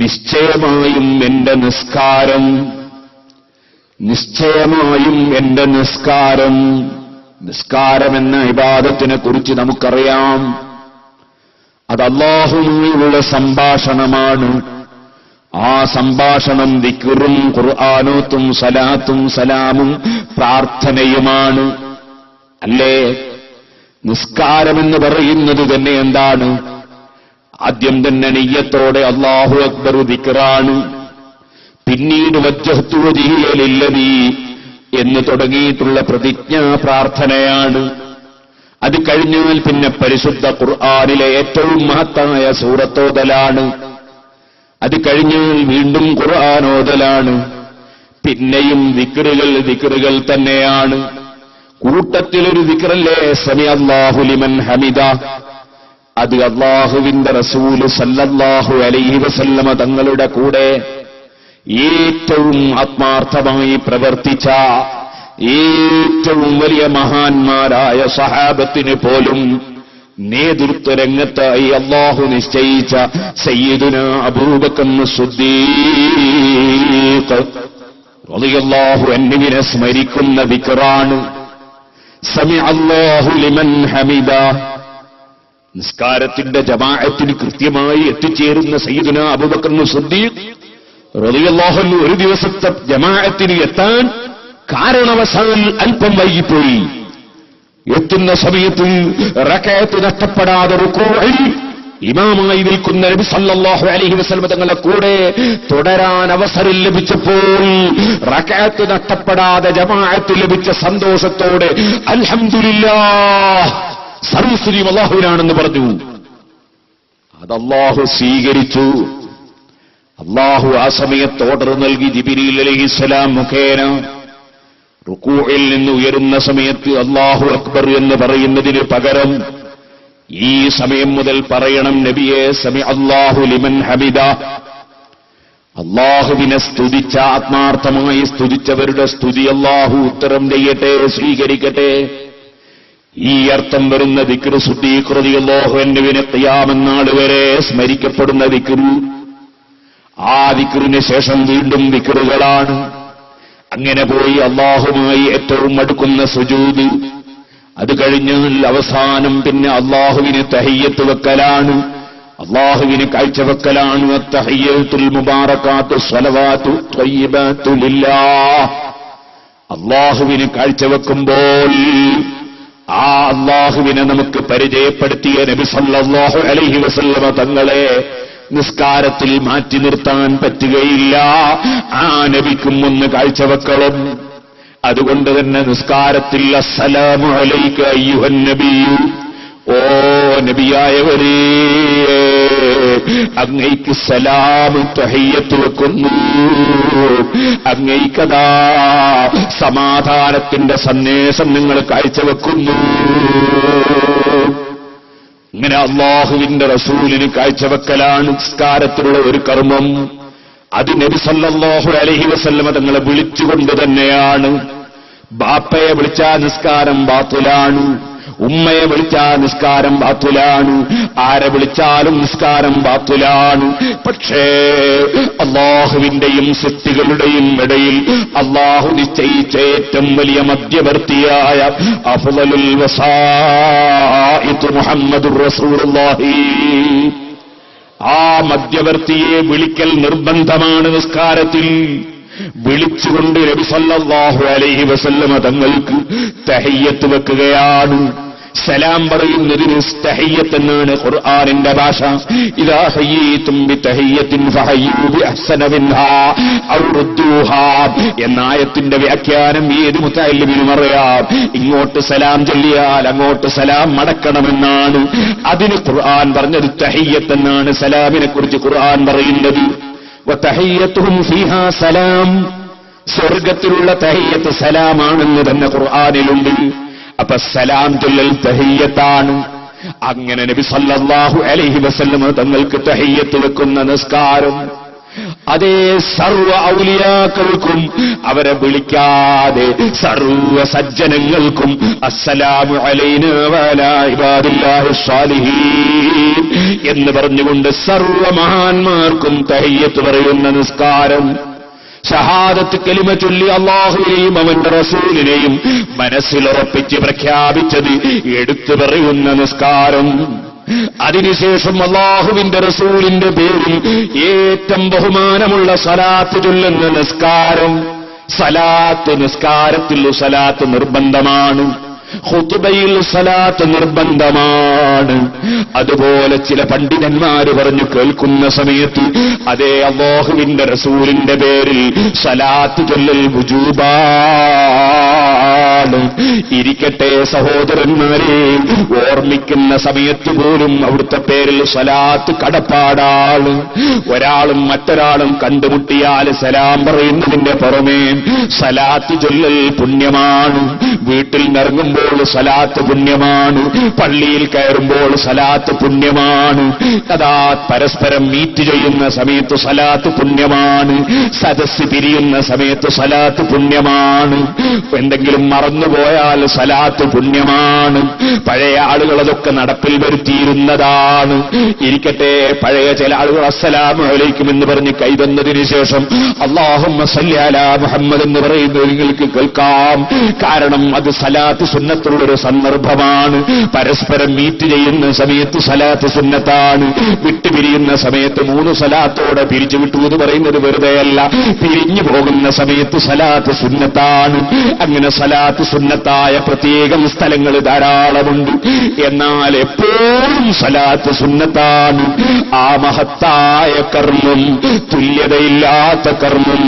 നിശ്ചയമായും എന്റെ നിസ്കാരം, നിശ്ചയമായും എന്റെ നിസ്കാരം. നിസ്കാരം എന്ന ഇബാദത്തിനെ കുറിച്ച് നമുക്കറിയാം, അത് അല്ലാഹുവുമായുള്ള സംഭാഷണമാണ്. ആ സംഭാഷണം ദിക്റും ഖുർആനോത്തും സലാത്തും സലാമും പ്രാർത്ഥനയുമാണ്, അല്ലേ? നിസ്കാരമെന്ന് പറയുന്നത് തന്നെ എന്താണ്? ആദ്യം തന്നെ നിയ്യത്തോടെ അല്ലാഹു അക്ബർ ദിക്റാണ്. പിന്നീട് വജ്ജഹ്തു വജ്ഹിയ ലില്ലദീ എന്ന് തുടങ്ങിയിട്ടുള്ള പ്രതിജ്ഞാ പ്രാർത്ഥനയാണ്. അത് കഴിഞ്ഞാൽ പിന്നെ പരിശുദ്ധ ഖുർആനിലെ ഏറ്റവും മഹത്തായ സൂറത്തോതലാണ്. അത് കഴിഞ്ഞാൽ വീണ്ടും ഖുർആൻ ഓതലാണ്. പിന്നെയും ദിക്റുകൾ തന്നെയാണ്. കൂട്ടത്തിലൊരു ദിക്റല്ലേ സമി അല്ലാഹു ലിമൻ ഹമിദ. അത് അല്ലാഹുവിന്റെ റസൂല് സല്ലല്ലാഹു അലൈഹി വസല്ലമ തങ്ങളുടെ കൂടെ ഏറ്റവും ആത്മാർത്ഥമായി പ്രവർത്തിച്ച ഏറ്റവും വലിയ മഹാന്മാരായ സഹാബത്തിന് പോലും നേതൃത്വ രംഗത്തായി അല്ലാഹു നിശ്ചയിച്ച സയ്യിദുനാ അബൂബക്കർ സിദ്ദീഖ് റളിയല്ലാഹു അൻഹുവിനെ സ്മരിക്കുന്ന ദിക്റാണ് സമി അല്ലാഹു ലിമൻ ഹമിദ. നിസ്കാരത്തിന്റെ ജമാഅത്തിന് കൃത്യമായി എത്തിച്ചേരുന്ന സയ്യിദുനാ അബൂബക്കർ സിദ്ദീഖ് റളിയല്ലാഹു അൻഹു ഒരു ദിവസത്തെ ജമാഅത്തിന് എത്താൻ കാരണവശാൽ അല്പം വൈകിപ്പോയി. എത്തുന്ന സമയത്ത് റകഅത്ത് നഷ്ടപ്പെടാതെ റുകൂഇൽ ഇമാമായി നിൽക്കുന്ന നബി സല്ലല്ലാഹു അലൈഹി വസല്ലം തങ്ങളുടെ കൂടെ തുടരാൻ അവസരം ലഭിച്ചപ്പോൾ റകഅത്ത് നഷ്ടപ്പെടാതെ ജമാഅത്ത് ലഭിച്ച സന്തോഷത്തോടെ അൽഹംദുലില്ലാഹ് സർവസ്തുതിയും അല്ലാഹുവിനാണെന്ന് പറഞ്ഞു. അത് അല്ലാഹു സ്വീകരിച്ചു. അല്ലാഹു ആ സമയത്ത് ഓർഡർ നൽകി ജിബ്രീൽ അലൈഹിസ്സലാം മുഖേന റുകൂഇൽ നിന്ന് ഉയരുന്ന സമയത്ത് അല്ലാഹു അക്ബർ എന്ന് പറയുന്നതിന് പകരം ഈ സമയം മുതൽ പറയണം നബിയെ സമി അല്ലാഹു ലിമൻ ഹമിദ. അല്ലാഹുവിനെ സ്തുതിച്ച ആത്മാർത്ഥമായി സ്തുതിച്ചവരുടെ സ്തുതി അല്ലാഹു ഉത്തരം ചെയ്യട്ടെ, സ്വീകരിക്കട്ടെ. ഈ അർത്ഥം വരുന്ന ദിക്ർ സിദ്ദീഖ് റളിയല്ലാഹു അൻഹുവിനെ ഖിയാമത്ത് നാൾ വരെ സ്മരിക്കപ്പെടുന്ന ദിക്ർ. ആ ദിക്റിന് ശേഷം വീണ്ടും ദിക്റുകളാണ്. അങ്ങനെ പോയി അല്ലാഹുമായി ഏറ്റവും അടുക്കുന്ന സുജൂദ്. അത് കഴിഞ്ഞാൽ അവസാനം പിന്നെ അല്ലാഹുവിന് തഹിയ്യത്ത് വെക്കലാണ്, അല്ലാഹുവിന് കാഴ്ചവെക്കലാണ്. അത്തഹിയ്യത്തുൽ മുബാറകാത്തു സ്വലവാത്തു ത്വയ്യിബാത്തു ലില്ലാഹ്. അല്ലാഹുവിന് കാഴ്ചവെക്കുമ്പോൾ ആ അല്ലാഹുവിനെ നമുക്ക് പരിചയപ്പെടുത്തിയ നബി സല്ലല്ലാഹു അലൈഹി വസല്ലമ തങ്ങളെ നിസ്കാരത്തിൽ മാറ്റി നിർത്താൻ പറ്റുകയില്ല. ആ നബിക്കും ഒന്ന് കാഴ്ചവെക്കണം. അതുകൊണ്ട് തന്നെ നിസ്കാരത്തിൽ അസ്സലാമു അലൈക അയ്യുഹൻ നബിയ്യു, ഓ നബിയായവരേ അങ്ങയ്ക്ക് സലാം തഹിയ്യത്ത് വെക്കുന്നു, അങ്ങയ്ക്കതാ സമാധാനത്തിന്റെ സന്ദേശം നിങ്ങൾ കാഴ്ചവെക്കുന്നു. ഇങ്ങനെ അല്ലാഹുവിന്റെ റസൂലിന് കാഴ്ചവെക്കലാണ് നിസ്കാരത്തിലുള്ള ഒരു കർമ്മം. അത് നബി സല്ലല്ലാഹു അലൈഹി വസല്ലമ തങ്ങളെ വിളിച്ചുകൊണ്ട് തന്നെയാണ്. ബാപ്പയെ വിളിച്ചാ നിസ്കാരം ബാത്തുലാണ്, ഉമ്മയെ വിളിച്ചാ നിസ്കാരം ബാത്തുലാണ്, ആരെ വിളിച്ചാലും നിസ്കാരം ബാത്തുലാണ്. പക്ഷേ അല്ലാഹുവിന്റെയും സൃഷ്ടികളുടെയും ഇടയിൽ അല്ലാഹു നിശ്ചയിച്ച ഏറ്റവും വലിയ മധ്യവർത്തിയായ അഫ്ളലുൽ വസായിത്ത് മുഹമ്മദുർ റസൂലുള്ളാഹി, ആ മധ്യവർത്തിയെ വിളിക്കൽ നിർബന്ധമാണ് നിസ്കാരത്തിൽ. വിളിച്ചുകൊണ്ട് നബി സല്ലല്ലാഹു അലൈഹി വസല്ലമ തങ്ങൾക്ക് തഹിയ്യത്ത് വെക്കുകയാണ്. സലാം പറയുന്നതിന് തഹിയ്യത്ത് എന്നാണ് ഖുർആനിന്റെ ഭാഷ. ഇദാ ഹയ്യീതും ബിതഹിയ്യത്തിൻ ഫഹയ്യൂ ബിഅഹ്സന മിൻഹാ ഔ റുദ്ദൂഹാ എന്ന ആയത്തിന്റെ വ്യാഖ്യാനം ഏത് മുതഅല്ലിമിനും അറിയാം. ഇങ്ങോട്ട് സലാം ചൊല്ലിയാൽ അങ്ങോട്ട് സലാം മടക്കണമെന്നാണ്. അതിന് ഖുർആൻ പറഞ്ഞത് തഹിയ്യത്ത് എന്നാണ്. സലാമിനെ കുറിച്ച് ഖുർആൻ പറയുന്നത് വതഹിയ്യത്തുഹും ഫീഹാ സലാം, സ്വർഗത്തിലുള്ള തഹിയ്യത്ത് സലാമാണെന്ന് തന്നെ ഖുർആനിലുണ്ട്. അപ്പൊ സലാം ചൊല്ലൽ തഹിയ്യത്താണ്. അങ്ങനെ നബി സല്ലല്ലാഹു അലൈഹി വസല്ലം തങ്ങൾക്ക് തഹിയ്യത്ത് വെക്കുന്ന നിസ്കാരം അതേ സർവ ഔലിയാക്കൾക്കും അവരെ വിളിക്കാതെ സർവ സജ്ജനങ്ങൾക്കും അസ്സലാമു അലൈനാ വഅലാ ഇബാദില്ലാഹി സ്വാലിഹീൻ എന്ന് പറഞ്ഞുകൊണ്ട് സർവ മഹാന്മാർക്കും തഹിയ്യത്ത് പറയുന്ന നിസ്കാരം. ഷഹാദത്ത് കലിമ ചൊല്ലി അല്ലാഹുവിനെയും അവന്റെ റസൂലിനെയും മനസ്സിലുറപ്പിച്ച് പ്രഖ്യാപിച്ചത് എടുത്തു പറയുന്ന നിസ്കാരം. അതിനുശേഷം അല്ലാഹുവിന്റെ റസൂലിന്റെ പേരിൽ ഏറ്റവും ബഹുമാനമുള്ള സലാത്ത് ചൊല്ലുന്ന നിസ്കാരം. സലാത്ത് നിസ്കാരത്തിൽ സലാത്ത് നിർബന്ധമാണ്. ഖുതുബയിൽ സ്വലാത്ത് നിർബന്ധമാണ്. അതുപോലെ ചില പണ്ഡിതന്മാര് പറഞ്ഞു കേൾക്കുന്ന സമയത്ത് അതേ അല്ലാഹുവിന്റെ റസൂലിന്റെ പേരിൽ സ്വലാത്ത് ചൊല്ലൽ വുജൂബാണ്. ഇരിക്കട്ടെ സഹോദരന്മാരെ, ഓർമ്മിക്കുന്ന സമയത്ത് പോലും അവിടുത്തെ പേരിൽ സ്വലാത്ത് കടപ്പാടാണ്. ഒരാളും മറ്റൊരാളും കണ്ടുമുട്ടിയാൽ സലാം പറയുന്നതിന്റെ പുറമേ സ്വലാത്ത് ചൊല്ലൽ പുണ്യമാണ്. വീട്ടിൽ നിറങ്ങുമ്പോൾ സ്വലാത്ത് പുണ്യമാണ്. പള്ളിയിൽ കയറുമ്പോൾ സ്വലാത്ത് പുണ്യമാണ്. അതാ പരസ്പരം മീറ്റ് ചെയ്യുന്ന സമയത്ത് സ്വലാത്ത് പുണ്യമാണ്. സദസ്സ് പിരിയുന്ന സമയത്ത് സ്വലാത്ത് പുണ്യമാണ്. എന്തെങ്കിലും മറന്നുപോയാൽ സ്വലാത്ത് പുണ്യമാണ്. പഴയ ആളുകൾ അതൊക്കെ നടപ്പിൽ വരുത്തിയിരുന്നതാണ്. ഇരിക്കട്ടെ, പഴയ ചില ആളുകൾ അസ്സലാമു അലൈക്കും എന്ന് പറഞ്ഞ് കൈവന്നതിന് ശേഷം അല്ലാഹുമ്മ സല്ലി അലാ മുഹമ്മദ് എന്ന് പറയുന്നത് നിങ്ങൾക്ക് കേൾക്കാം. കാരണം അത് സലാത്ത് സുന്നത്തുള്ളൊരു സന്ദർഭമാണ്. പരസ്പരം മീറ്റ് ചെയ്യുന്ന സമയത്ത് സലാത്ത് സുന്നത്താണ്. വിട്ടുപിരിയുന്ന സമയത്ത് 3 സലാത്തോടെ പിരിച്ചു വിട്ടു എന്ന് പറയുന്നത് വെറുതെയല്ല. പിരിഞ്ഞു പോകുന്ന സമയത്ത് സലാത്ത് സുന്നത്താണ്. അങ്ങനെ സലാത്ത് സുന്നത്തായ പ്രത്യേകം സ്ഥലങ്ങൾ ധാരാളമുണ്ട്. എന്നാൽ എപ്പോഴും സലാത്ത് സുന്നത്താണ്. ആ മഹത്തായ കർമ്മം, തുല്യതയില്ലാത്ത കർമ്മം,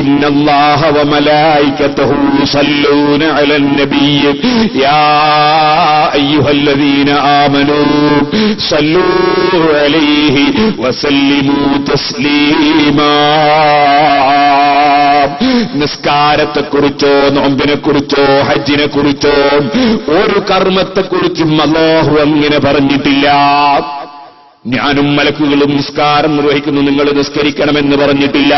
ഇന്നല്ലാഹ വ മലായികതഹു യുസല്ലൂന അലൻ നബിയ്യ യാ അയ്യുഹല്ലദീന ആമനൂ സല്ലൂ അലൈഹി വസല്ലിമൂ തസ്ലീമാ. നിസ്കാരത്തെക്കുറിച്ചോ നോമ്പിനെക്കുറിച്ചോ ഹജ്ജിനെക്കുറിച്ചോ ഒരു കർമ്മത്തെക്കുറിച്ചും അല്ലാഹു അങ്ങനെ പറഞ്ഞിട്ടില്ല. ഞാനും മലക്കുകളും നിസ്കാരം നിർവഹിക്കുന്നു, നിങ്ങൾ നിസ്കരിക്കണമെന്ന് പറഞ്ഞിട്ടില്ല.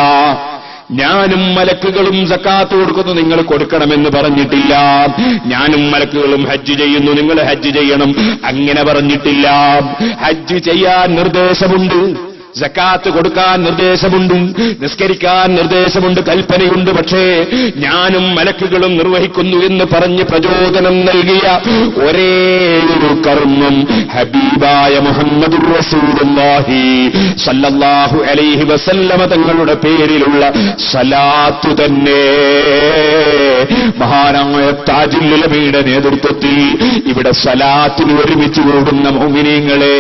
ഞാനും മലക്കുകളും സക്കാത്ത് കൊടുക്കുന്നു, നിങ്ങൾ കൊടുക്കണമെന്ന് പറഞ്ഞിട്ടില്ല. ഞാനും മലക്കുകളും ഹജ്ജ് ചെയ്യുന്നു, നിങ്ങൾ ഹജ്ജ് ചെയ്യണം, അങ്ങനെ പറഞ്ഞിട്ടില്ല. ഹജ്ജ് ചെയ്യാൻ നിർദ്ദേശമുണ്ട്, സക്കാത്ത് കൊടുക്കാൻ നിർദ്ദേശമുണ്ട്, നിസ്കരിക്കാൻ നിർദ്ദേശമുണ്ട്, കൽപ്പനയുണ്ട്. പക്ഷേ ഞാനും മലക്കുകളും നിർവഹിക്കുന്നു എന്ന് പറഞ്ഞ് പ്രചോദനം നൽകിയ ഒരേ ഒരു കർമ്മം ഹബീബായ മുഹമ്മദുർ റസൂലുള്ളാഹി സല്ലല്ലാഹു അലൈഹി വസല്ലമ തങ്ങളുടെ പേരിലുള്ള സലാത്ത് തന്നെ. മഹാനായ താജുൽ ഉലമയുടെ നേതൃത്വത്തിൽ ഇവിടെ സലാത്തിന് ഒരുമിച്ച് കൂടുന്ന മുഅ്മിനീങ്ങളെ,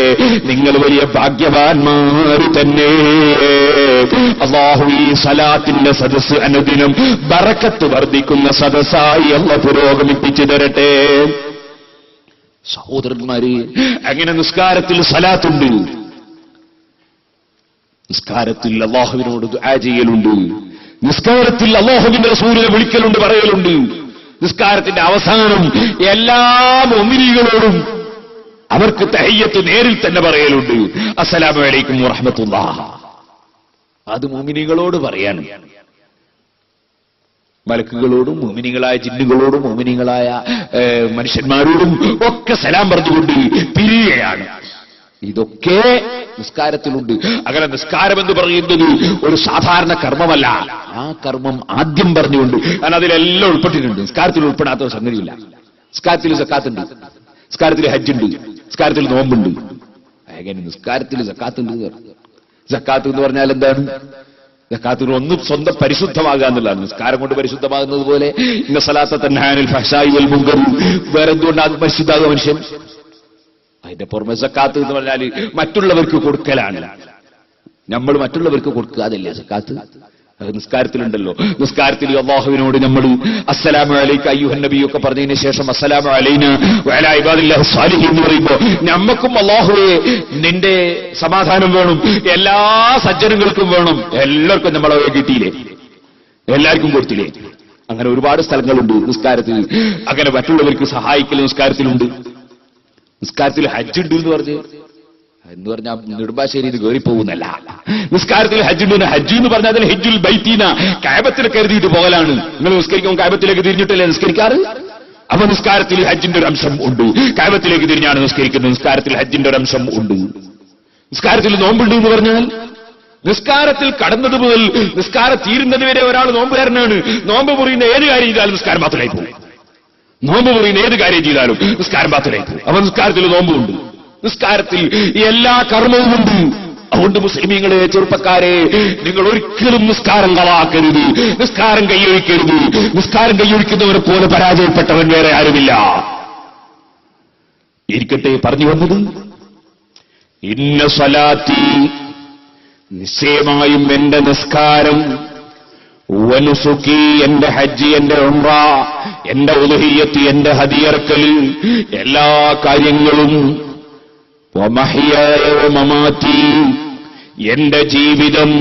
നിങ്ങൾ വലിയ ഭാഗ്യവാന്മാർ തന്നെ. അല്ലാഹു ഈ സലാത്തിന്റെ സദസ്സ് അനുദിനം ബറക്കത്ത് വർദ്ധിക്കുന്ന സദസ്സായി അല്ലാഹു പുരോഗമിപ്പിച്ചു തരട്ടെ. സഹോദരന്മാരെ, അങ്ങനെ നിസ്കാരത്തിൽ സലാത്തുണ്ട്. നിസ്കാരത്തിൽ അല്ലാഹുവിനോട് ദുആ ചെയ്യലുണ്ട്. നിസ്കാരത്തിൽ അല്ലാഹുവിന്റെ റസൂലിനെ വിളിക്കലുണ്ട്, പറയലുണ്ട്. നിസ്കാരത്തിന്റെ അവസാനം എല്ലാ മുഅ്മിനീങ്ങളോടും അവർക്ക് തഹയ്യത്ത് നേരിൽ തന്നെ പറയലുണ്ട്, അസ്സലാമു അലൈക്കും വറഹ്മത്തുള്ളാഹ്. അത് മുഅ്മിനീങ്ങളോട് പറയാനും മലക്കുകളോടും മുഅ്മിനീങ്ങളായ ജിന്നുകളോടും മുഅ്മിനീങ്ങളായ മനുഷ്യന്മാരോടും ഒക്കെ സലാം പറഞ്ഞുകൊണ്ട് പിരിയുകയാണ്. ഇതൊക്കെ നിസ്കാരത്തിലുണ്ട്. അങ്ങനെ നിസ്കാരം എന്ന് പറയുന്നത് ഒരു സാധാരണ കർമ്മമല്ല. ആ കർമ്മം ആദ്യം പറഞ്ഞുകൊണ്ട്, കാരണം അതിലെല്ലാം ഉൾപ്പെട്ടിട്ടുണ്ട്. നിസ്കാരത്തിൽ ഉൾപ്പെടാത്ത ഒരു സംഗതിയില്ല. നിസ്കാരത്തിൽ സക്കാത്തുണ്ട്, നിസ്കാരത്തിൽ ഹജ്ജുണ്ട്, നിസ്കാരത്തിൽ നോമ്പുണ്ട്. അങ്ങനെ നിസ്കാരത്തിൽ സക്കാത്തുണ്ട്. സക്കാത്ത് എന്ന് പറഞ്ഞാൽ എന്താണ്? സക്കാത്തിന് ഒന്ന് സ്വന്തം പരിശുദ്ധമാകുക എന്നുള്ളതാണ്. നിസ്കാരം കൊണ്ട് പരിശുദ്ധമാകുന്നത് പോലെ ഇന്ന സലാത്ത തൻഹാ അനിൽ ഫഹ്ശാഇ വൽ മുൻകർ, വേറെ എന്തുകൊണ്ടാണ് പരിശുദ്ധാകുക മനുഷ്യൻ? അതിന്റെ പുറമെ സക്കാത്ത് എന്ന് പറഞ്ഞാൽ മറ്റുള്ളവർക്ക് കൊടുക്കലാണ്. നമ്മൾ മറ്റുള്ളവർക്ക് കൊടുക്കുക, അതല്ലേ സക്കാത്ത്? നിസ്കാരത്തിലുണ്ടല്ലോ. നിസ്കാരത്തിൽ അല്ലാഹുവിനോട് നമ്മൾ അസ്സലാമു അലൈക അയ്യുഹൻ നബി ഒക്കെ പറഞ്ഞതിന് ശേഷം അസ്സലാമു അലൈനാ വഅലാ ഇബാദില്ലാഹി സ്വാലിഹീൻ എന്ന് പറയുമ്പോൾ നമുക്കും അല്ലാഹുവേ നിന്റെ സമാധാനം വേണം, എല്ലാ സജ്ജനങ്ങൾക്കും വേണം, എല്ലാവർക്കും നമ്മളെ കിട്ടിയില്ലേ, എല്ലാവർക്കും കൊടുത്തില്ലേ? അങ്ങനെ ഒരുപാട് സ്ഥലങ്ങളുണ്ട് നിസ്കാരത്തിൽ. അങ്ങനെ മറ്റുള്ളവർക്ക് സഹായിക്കൽ നിസ്കാരത്തിലുണ്ട്. നിസ്കാരത്തിൽ ഹജ്ജുണ്ട് എന്ന് പറഞ്ഞാൽ നെടുമ്പാശ്ശേരിയിൽ കയറിപ്പോകുന്നല്ല. നിസ്കാരത്തിൽ ഹജ്ജുണ്ട്. ഹജ്ജ് എന്ന് പറഞ്ഞാൽ അതിൽ ഹജ്ജുൽ ബൈത്തീന, കഅബത്തിൽ കരുതിയിട്ട് പോകലാണ്. നിങ്ങൾ നിസ്കരിക്കുമ്പോൾ കഅബത്തിലേക്ക് തിരിഞ്ഞിട്ടല്ലേ നിസ്കരിക്കാറ്? അപ്പൊ നിസ്കാരത്തിൽ ഹജ്ജിന്റെ ഒരു അംശം ഉണ്ട്. കഅബത്തിലേക്ക് തിരിഞ്ഞാണ് നിസ്കരിക്കുന്നത്. നിസ്കാരത്തിൽ ഹജ്ജിന്റെ ഒരു അംശം ഉണ്ട്. നിസ്കാരത്തിൽ നോമ്പുണ്ട് എന്ന് പറഞ്ഞാൽ നിസ്കാരത്തിൽ കടന്നത് മുതൽ നിസ്കാരം തീരുന്നത് വരെ ഒരാൾ നോമ്പുകാരനാണ്. നോമ്പ് മുറിയുന്ന ഏത് കാര്യം ചെയ്താലും നിസ്കാരം ബാത്തിലായി പോകും. നോമ്പ് മുറിയുന്ന ഏത് കാര്യം ചെയ്താലും നിസ്കാരം ബാത്തിലായി പോകും. അപ്പൊ നിസ്കാരത്തിൽ നോമ്പുണ്ട്. നിസ്കാരത്തിൽ എല്ലാ കർമ്മവുമുണ്ട്. അതുകൊണ്ട് മുസ്ലിമീങ്ങളെ, ചെറുപ്പക്കാരെ, നിങ്ങൾ ഒരിക്കലും നിസ്കാരം കളാക്കരുത്, നിസ്കാരം കൈയൊഴിക്കരുത്. നിസ്കാരം കൈയൊഴിക്കുന്നവരെ പോലെ പരാജയപ്പെട്ടവൻ വേറെ ആരുമില്ല. ഇരിക്കട്ടെ, പറഞ്ഞു വന്നത് ഇന്ന സ്വലാത്തി, നിശ്ചയമായും എന്റെ നിസ്കാരം, വനുസുക്കി, എന്റെ ഹജ്ജ്, എന്റെ ഉംറ, എന്റെ ഉദ്ഹിയ്യത്ത്, എന്റെ ഹദിയർക്കൽ, എല്ലാ കാര്യങ്ങളും, വമഹ്യായ വമമാതി, എന്റെ ജീവിതം,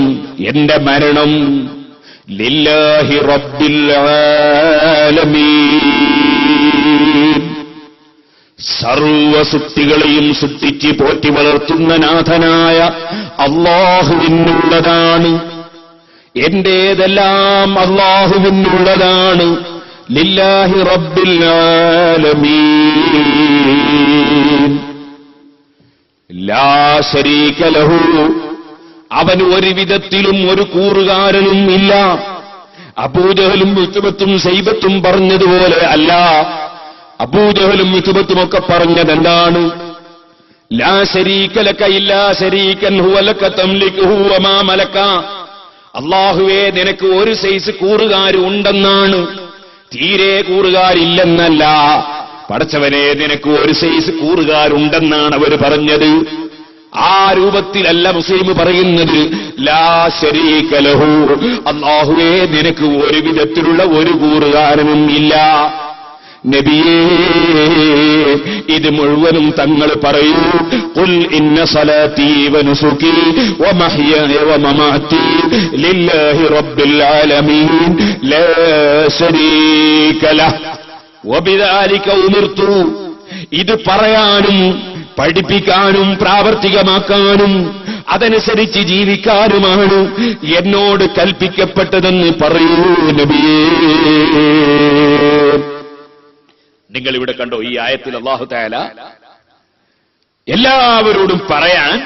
എന്റെ മരണം, ലില്ലാഹി റബ്ബിൽ ആലമീൻ, സർവ സൃഷ്ടികളെയും സൃഷ്ടിച്ച് പോറ്റി വളർത്തുന്ന നാഥനായ അല്ലാഹുവിനുള്ളതാണ്. എന്റേതെല്ലാം അല്ലാഹുവിനുള്ളതാണ്. ലില്ലാഹി റബ്ബിൽ ആലമീൻ, ലാ ശരീക ലഹു, അവന് ഒരു വിധത്തിലും ഒരു കൂറുകാരനും ഇല്ല. അബൂജഹലും ഉത്ബത്തും ശൈബത്തും പറഞ്ഞതുപോലെ അല്ല. അബൂജഹലും ഉത്ബത്തുമൊക്കെ പറഞ്ഞതെന്താണ്? ലാ ശരീക ലക ഇല്ലാ ശരീകൻ ഹുവ ലക തംലികുഹു വമാ മലക. അല്ലാഹുവേ, നിനക്ക് ഒരു സൈസ് കൂറുകാര് ഉണ്ടെന്നാണ്, തീരെ കൂറുകാരില്ലെന്നല്ല. പടച്ചവനെ, നിനക്ക് ഒരു സൈസ് കൂറുകാരുണ്ടെന്നാണ് അവർ പറഞ്ഞത്. ആ രൂപത്തിലല്ല മുസ്ലിം പറയുന്നത്. ലാ ശരീക ലഹു, അല്ലാഹുവേ, നിനക്ക് ഒരു വിധത്തിലുള്ള ഒരു കൂറുകാരനും ഇല്ല. നബിയേ, ഇത് മുഴുവനും തങ്ങൾ പറയൂ. ഖുൽ ഇന്ന സ്വലാത്തി വനുസുകി വമഹ്യായ വമമാതി ലില്ലാഹി റബ്ബിൽ ആലമീൻ ലാ ശരീക ലഹ് വബിദാലിക ഉമിർതു. ഇത് പറയാനും പഠിപ്പിക്കാനും പ്രാവർത്തികമാക്കാനും അതനുസരിച്ച് ജീവിക്കാനുമാണ് എന്നോട് കൽപ്പിക്കപ്പെട്ടതെന്ന് പറയൂ നബിയേ. നിങ്ങൾ ഇവിടെ കണ്ടോ, ഈ ആയത്തിൽ അല്ലാഹു തആല എല്ലാവരോടും പറയാൻ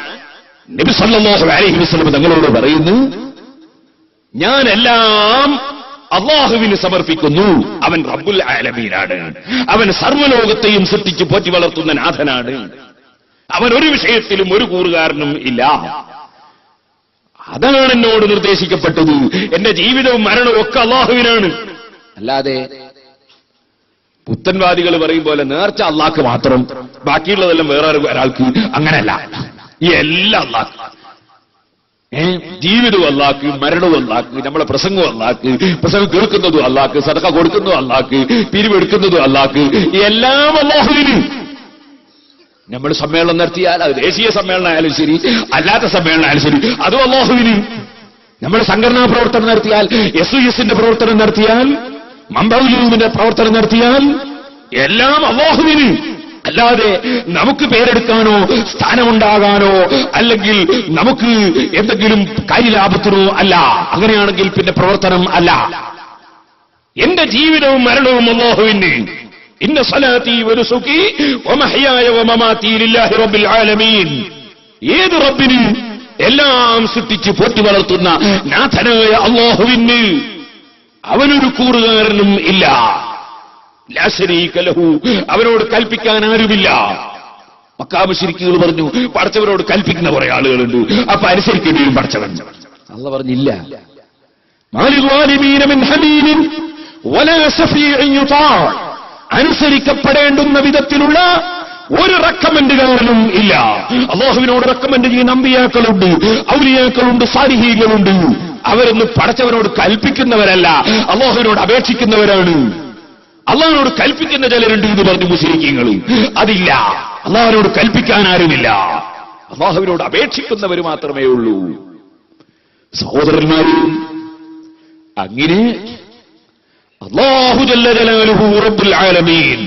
നബി സല്ലല്ലാഹു അലൈഹി വസല്ലം തങ്ങളോട് പറയുന്നു, ഞാൻ എല്ലാം അല്ലാഹുവിന് സമർപ്പിക്കുന്നു. അവൻ റബ്ബുൽ ആലമീനാണ്. അവൻ സർവ്വലോകത്തെയും സൃഷ്ടിച്ച് പോറ്റി വളർത്തുന്ന നാഥനാണ്. അവൻ ഒരു വിഷയത്തിലും ഒരു കൂറുകാരനും ഇല്ല. അതാണ് എന്നോട് നിർദ്ദേശിക്കപ്പെട്ടത്. എന്റെ ജീവിതവും മരണവും ഒക്കെ അല്ലാഹുവിനാണ്. അല്ലാതെ പുത്തൻവാദികൾ പറയും പോലെ നേർച്ച അല്ലാഹ്ക്ക് മാത്രം, ബാക്കിയുള്ളതെല്ലാം വേറെ ഒരാൾക്ക്, അങ്ങനെയല്ല. ഈ എല്ലാം അല്ലാഹ്. ജീവിതവും അല്ലാഹ്ക്ക്, മരണവും അല്ലാഹ്ക്ക്, നമ്മളെ പ്രസംഗവും അല്ലാഹ്ക്ക്, പ്രസംഗം കേൾക്കുന്നതും അല്ലാഹ്ക്ക്, സദഖ കൊടുക്കുന്നതും അല്ലാഹ്ക്ക്, പിരിവെടുക്കുന്നതും അല്ലാഹ്ക്ക്, എല്ലാം അല്ലാഹുവിന്. നമ്മൾ സമ്മേളനം നടത്തിയാൽ അത് ദേശീയ സമ്മേളനമായാലും ശരി, അല്ലാത്ത സമ്മേളനമായാലും ശരി, അതും അല്ലാഹുവിന്. നമ്മൾ സംഘടനാ പ്രവർത്തനം നടത്തിയാൽ, SUSന്റെ പ്രവർത്തനം നടത്തിയാൽ, മമ്പൗലൂമിന്റെ പ്രവർത്തനം നടത്തിയാൽ, എല്ലാം അല്ലാഹുവിന്. അല്ലാതെ നമുക്ക് പേരെടുക്കാനോ സ്ഥാനമുണ്ടാകാനോ അല്ലെങ്കിൽ നമുക്ക് എന്തെങ്കിലും കാര്യലാഭത്തിനോ അല്ല. അങ്ങനെയാണെങ്കിൽ പിന്നെ പ്രവർത്തനം അല്ല. എന്റെ ജീവിതവും മരണവും അല്ലാഹുവിന്. ഇന്ന സ്വലാത്തി വനുസുകി വമഹ്യായ വമമാതി ലില്ലാഹി റബ്ബിൽ ആലമീൻ. ഏത് റബ്ബിന്? എല്ലാം സൃഷ്ടിച്ച് പോറ്റി വളർത്തുന്ന നാഥനായ അല്ലാഹുവിന്. അവനൊരു കൂറുകാരനും ഇല്ല. ലാ ശരീക ലഹു, അവനോട് കൽപ്പിക്കാൻ ആരുമില്ല. മക്കാ മുശ്രിക്കുകൾ പറഞ്ഞു, പടച്ചവനോട് കൽപ്പിക്കുന്ന കുറെ ആളുകളുണ്ട്, അപ്പൊ അനുസരിക്കേണ്ടി വരും പടച്ചവൻ. അല്ലാഹു പറഞ്ഞില്ല. മാലിൽ വാലിമീന മിൻ ഹമീമിൻ വലാ ശഫീഇൻ യുതാ. അനുസരിക്കപ്പെടേണ്ടുന്ന വിധത്തിലുള്ള ഒരു റെക്കമെൻഡുകാരനും ഇല്ല. അല്ലാഹുവിനോട് റെക്കമെൻഡ് ചെയ്യുന്ന അമ്പിയാക്കളുണ്ട്, ഔലിയാക്കളുണ്ട്, സാലിഹീകളുണ്ട്. അവരൊന്നും പടച്ചവനോട് കൽപ്പിക്കുന്നവരല്ല, അല്ലാഹുവിനോട് അപേക്ഷിക്കുന്നവരാണ്. അല്ലാഹുവിനോട് കൽപ്പിക്കുന്ന ചിലരുണ്ട് എന്ന് പറഞ്ഞു മുശ്രിക്കുകൾ. അതില്ല. അല്ലാഹുവിനോട് കൽപ്പിക്കാൻ ആരുമില്ല. അല്ലാഹുവിനോട് അപേക്ഷിക്കുന്നവർ മാത്രമേ ഉള്ളൂ. സഹോദരന്മാരെ, അങ്ങനെ അല്ലാഹു ജല്ല ജലാലുഹു റബ്ബുൽ ആലമീൻ,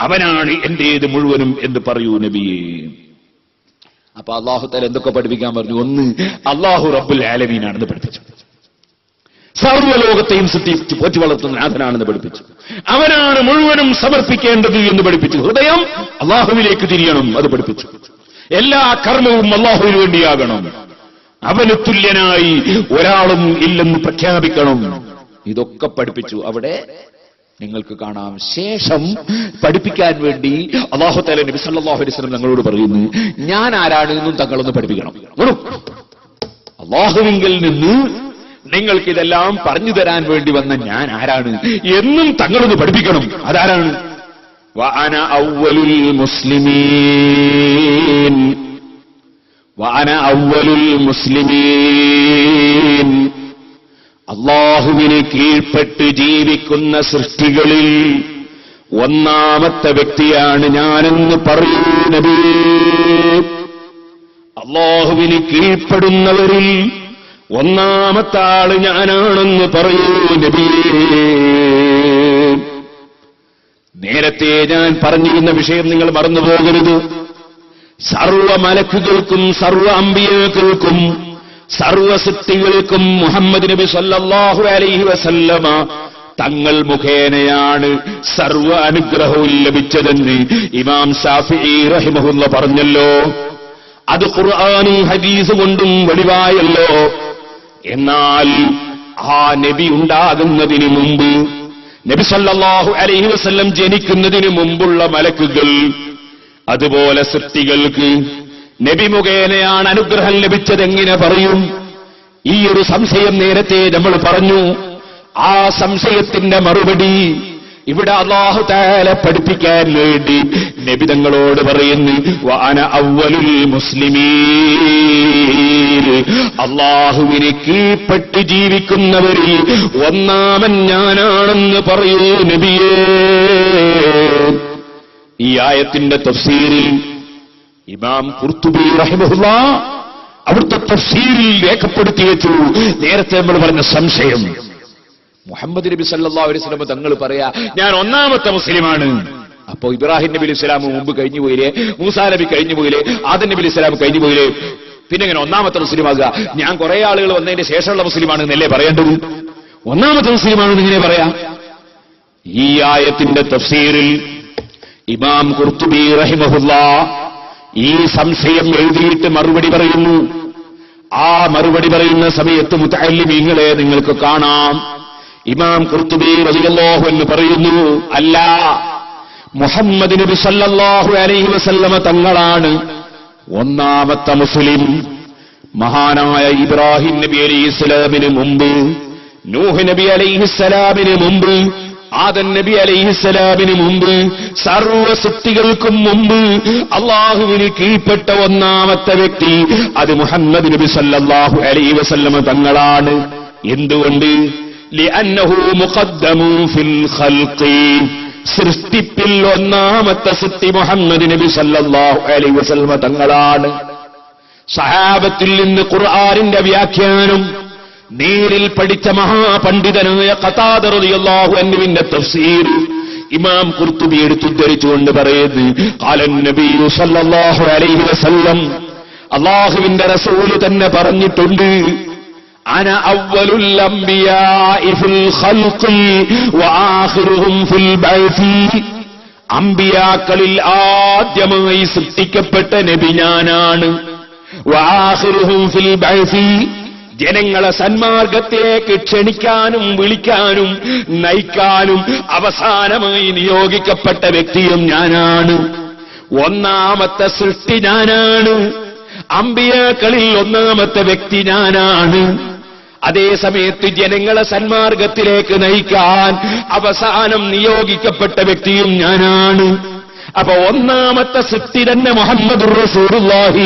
അവനാണ് എന്റേത് മുഴുവനും എന്ന് പറയൂ നബിയേ. അപ്പൊ അല്ലാഹു തആല എന്തൊക്കെ പഠിപ്പിക്കാൻ പറഞ്ഞു? ഒന്ന്, അല്ലാഹു റബ്ബുൽ ആലമീനാണെന്ന് പഠിപ്പിച്ചു. സർവ്വലോകത്തെയും സൃഷ്ടിച്ച് പോറ്റി വളർത്തുന്ന നാഥനാണെന്ന് പഠിപ്പിച്ചു. അവനാണ് മുഴുവനും സമർപ്പിക്കേണ്ടത് എന്ന് പഠിപ്പിച്ചു. ഹൃദയം അല്ലാഹുവിലേക്ക് തിരിയണം, അത് പഠിപ്പിച്ചു. എല്ലാ കർമ്മവും അല്ലാഹുവിന് വേണ്ടിയാകണം. അവന് തുല്യനായി ഒരാളും ഇല്ലെന്ന് പ്രഖ്യാപിക്കണം. ഇതൊക്കെ പഠിപ്പിച്ചു. അവിടെ നിങ്ങൾക്ക് കാണാം, ശേഷം പഠിപ്പിക്കാൻ വേണ്ടി അല്ലാഹു തആല നബി സല്ലല്ലാഹു അലൈഹി വസല്ലം തങ്ങളോട് പറയുന്നു, ഞാൻ ആരാണ് എന്നും തങ്ങളൊന്ന് പഠിപ്പിക്കണം. അല്ലാഹുവിങ്കിൽ നിന്ന് നിങ്ങൾക്ക് ഇതെല്ലാം പറഞ്ഞു തരാൻ വേണ്ടി വന്ന ഞാൻ ആരാണ് എന്നും തങ്ങളൊന്ന് പഠിപ്പിക്കണം. അതാരാണ്? വഅന അവ്വലുൽ മുസ്ലിമീൻ വഅന അവ്വലുൽ മുസ്ലിമീൻ. അല്ലാഹുവിന് കീഴ്പ്പെട്ട് ജീവിക്കുന്ന സൃഷ്ടികളിൽ ഒന്നാമത്തെ വ്യക്തിയാണ് ഞാനെന്ന് പറയൂ നബിയേ. അല്ലാഹുവിന് കീഴ്പ്പെടുന്നവരിൽ ഒന്നാമത്തെ ആള് ഞാനാണെന്ന് പറയൂ നബിയേ. നേരത്തെ ഞാൻ പറഞ്ഞിരുന്ന വിഷയം നിങ്ങൾ മറന്നുപോകരുത്. സർവ മലക്കുകൾക്കും സർവ അമ്പിയാക്കൾക്കും സർവ സൃഷ്ടികൾക്കും മുഹമ്മദ് നബി സല്ലല്ലാഹു അലൈഹി വസല്ലമ തങ്ങൾ മുഖേനയാണ് സർവ അനുഗ്രഹവും ലഭിച്ചതെന്ന് ഇമാം ശാഫിഈ റഹിമഹുല്ലാ പറഞ്ഞല്ലോ. അത് ഖുർആനും ഹദീസ് കൊണ്ടും വെളിവായല്ലോ. എന്നാൽ ആ നബി ഉണ്ടാകുന്നതിന് മുമ്പ്, നബി സല്ലല്ലാഹു അലൈഹി വസല്ലം ജനിക്കുന്നതിന് മുമ്പുള്ള മലക്കുകൾ, അതുപോലെ സൃഷ്ടികൾക്ക് നബി മുഖേനയാണ് അനുഗ്രഹം ലഭിച്ചതെങ്ങനെ പറയും? ഈ ഒരു സംശയം നേരത്തെ നമ്മൾ പറഞ്ഞു. ആ സംശയത്തിന്റെ മറുപടി ഇവിടെ അല്ലാഹു തആല പഠിപ്പിക്കാൻ വേണ്ടി നബി തങ്ങളോട് പറയുന്നു, വഅന അവ്വലുൽ മുസ്ലിമീൻ. അല്ലാഹുവിനെ കീഴ്പ്പെട്ട് ജീവിക്കുന്നവരിൽ ഒന്നാമൻ ഞാനാണെന്ന് പറയൂ നബിയേ. ഈ ആയത്തിന്റെ തഫ്സീറിൽ ഇമാം ഖുർത്തുബി റഹിമഹുല്ലാ അവിടുത്തെ തഫ്സീറിൽ രേഖപ്പെടുത്തി വെച്ചു നേരത്തെ നമ്മൾ പറഞ്ഞ സംശയം. മുഹമ്മദ് നബി സല്ലല്ലാഹു അലൈഹി വസല്ലം തങ്ങൾ പറയാ, ഞാൻ ഒന്നാമത്തെ മുസ്ലിമാണ്. അപ്പോ ഇബ്രാഹിം നബി അലൈഹി സ്വലാം മുമ്പ് കഴിഞ്ഞു പോയില്ലേ, മൂസാ നബി കഴിഞ്ഞു പോയില്ലേ, ആദം നബി അലൈഹി സ്വലാം കഴിഞ്ഞു പോയില്ലേ, പിന്നെ ഇങ്ങനെ ഒന്നാമത്തെ മുസ്ലിമാകുക? ഞാൻ കുറെ ആളുകൾ വന്നതിന്റെ ശേഷമുള്ള മുസ്ലിമാണ് എന്നല്ലേ പറയേണ്ടത്? ഒന്നാമത്തെ മുസ്ലിമാണെന്ന് ഇങ്ങനെ പറയാം? ഈ ആയത്തിന്റെ തഫ്സീറിൽ ഇമാം ഖുർത്തുബി റഹിമഹുല്ലാ ഈ സംശയം എഴുതിയിട്ട് മറുപടി പറയുന്നു. ആ മറുപടി പറയുന്ന സമയത്ത് മുതഅല്ലിമീങ്ങളെ നിങ്ങൾക്ക് കാണാം, ഇമാം ഖുർത്തുബി റളിയല്ലാഹു അൻഹു പറയുന്നു, അല്ല, മുഹമ്മദ് നബി സല്ലല്ലാഹു അലൈഹി വസല്ലമ തങ്ങളാണ് ഒന്നാമത്തെ മുസ്ലിം. മഹാനായ ഇബ്രാഹിം നബി അലൈഹിസ്സലാമിന് മുമ്പ്, നൂഹ് നബി അലൈഹിസ്സലാമിന് മുമ്പ്, ആദം നബി അലൈഹിസ്സലാമിന് മുമ്പ്, സർവ സൃഷ്ടികൾക്കും മുമ്പ് അല്ലാഹുവിന് കീഴ്പ്പെട്ട ഒന്നാമത്തെ വ്യക്തി അത് മുഹമ്മദ് നബി സല്ലല്ലാഹു അലൈഹി വസല്ലമ തങ്ങളാണ്. എന്തുകൊണ്ട്? ലിഅന്നഹു മുഖദ്ദമുൻ ഫിൽ ഖൽഖി. സൃഷ്ടിപ്പിൽ ഒന്നാമത്തെ സൃഷ്ടി മുഹമ്മദ് നബി സല്ലല്ലാഹു അലൈഹി വസല്ലമ തങ്ങളാണ്. സഹാബത്തിൽ നിന്ന് ഖുർആനിന്റെ വ്യാഖ്യാനം നേരിൽ പഠിച്ച മഹാപണ്ഡിതനായ ഖതാദ റളിയല്ലാഹു അൻഹുവിന്റെ തഫ്സീർ ഇമാം ഖുർത്തുബി എടുത്തുദ്ധരിച്ചുകൊണ്ട് പറയുന്നു, ഖാലൻ നബിയു സല്ലല്ലാഹു അലൈഹി വസല്ലം, അല്ലാഹുവിന്റെ റസൂൽ തന്നെ പറഞ്ഞിട്ടുണ്ട്, അന അവ്വലുൽ അംബിയാഇ ഫിൽ ഖൽഖി വആഖിറുഹും ഫിൽ ബഅ്സി. അംബിയാക്കളിൽ ആദ്യമായി സൃഷ്ടിക്കപ്പെട്ട നബി ഞാനാണ്. വആഖിറുഹും ഫിൽ ബഅ്സി. ജനങ്ങളെ സന്മാർഗത്തിലേക്ക് ക്ഷണിക്കാനും വിളിക്കാനും നയിക്കാനും അവസാനമായി നിയോഗിക്കപ്പെട്ട വ്യക്തിയും ഞാനാണ്. ഒന്നാമത്തെ സൃഷ്ടി ഞാനാണ്. അമ്പിയാക്കളിൽ ഒന്നാമത്തെ വ്യക്തി ഞാനാണ്. അതേ സമയത്ത് ജനങ്ങളെ സന്മാർഗത്തിലേക്ക് നയിക്കാൻ അവസാനം നിയോഗിക്കപ്പെട്ട വ്യക്തിയും ഞാനാണ്. അപ്പൊ ഒന്നാമത്തെ സൃഷ്ടി തന്നെ മുഹമ്മദുർ റസൂലുള്ളാഹി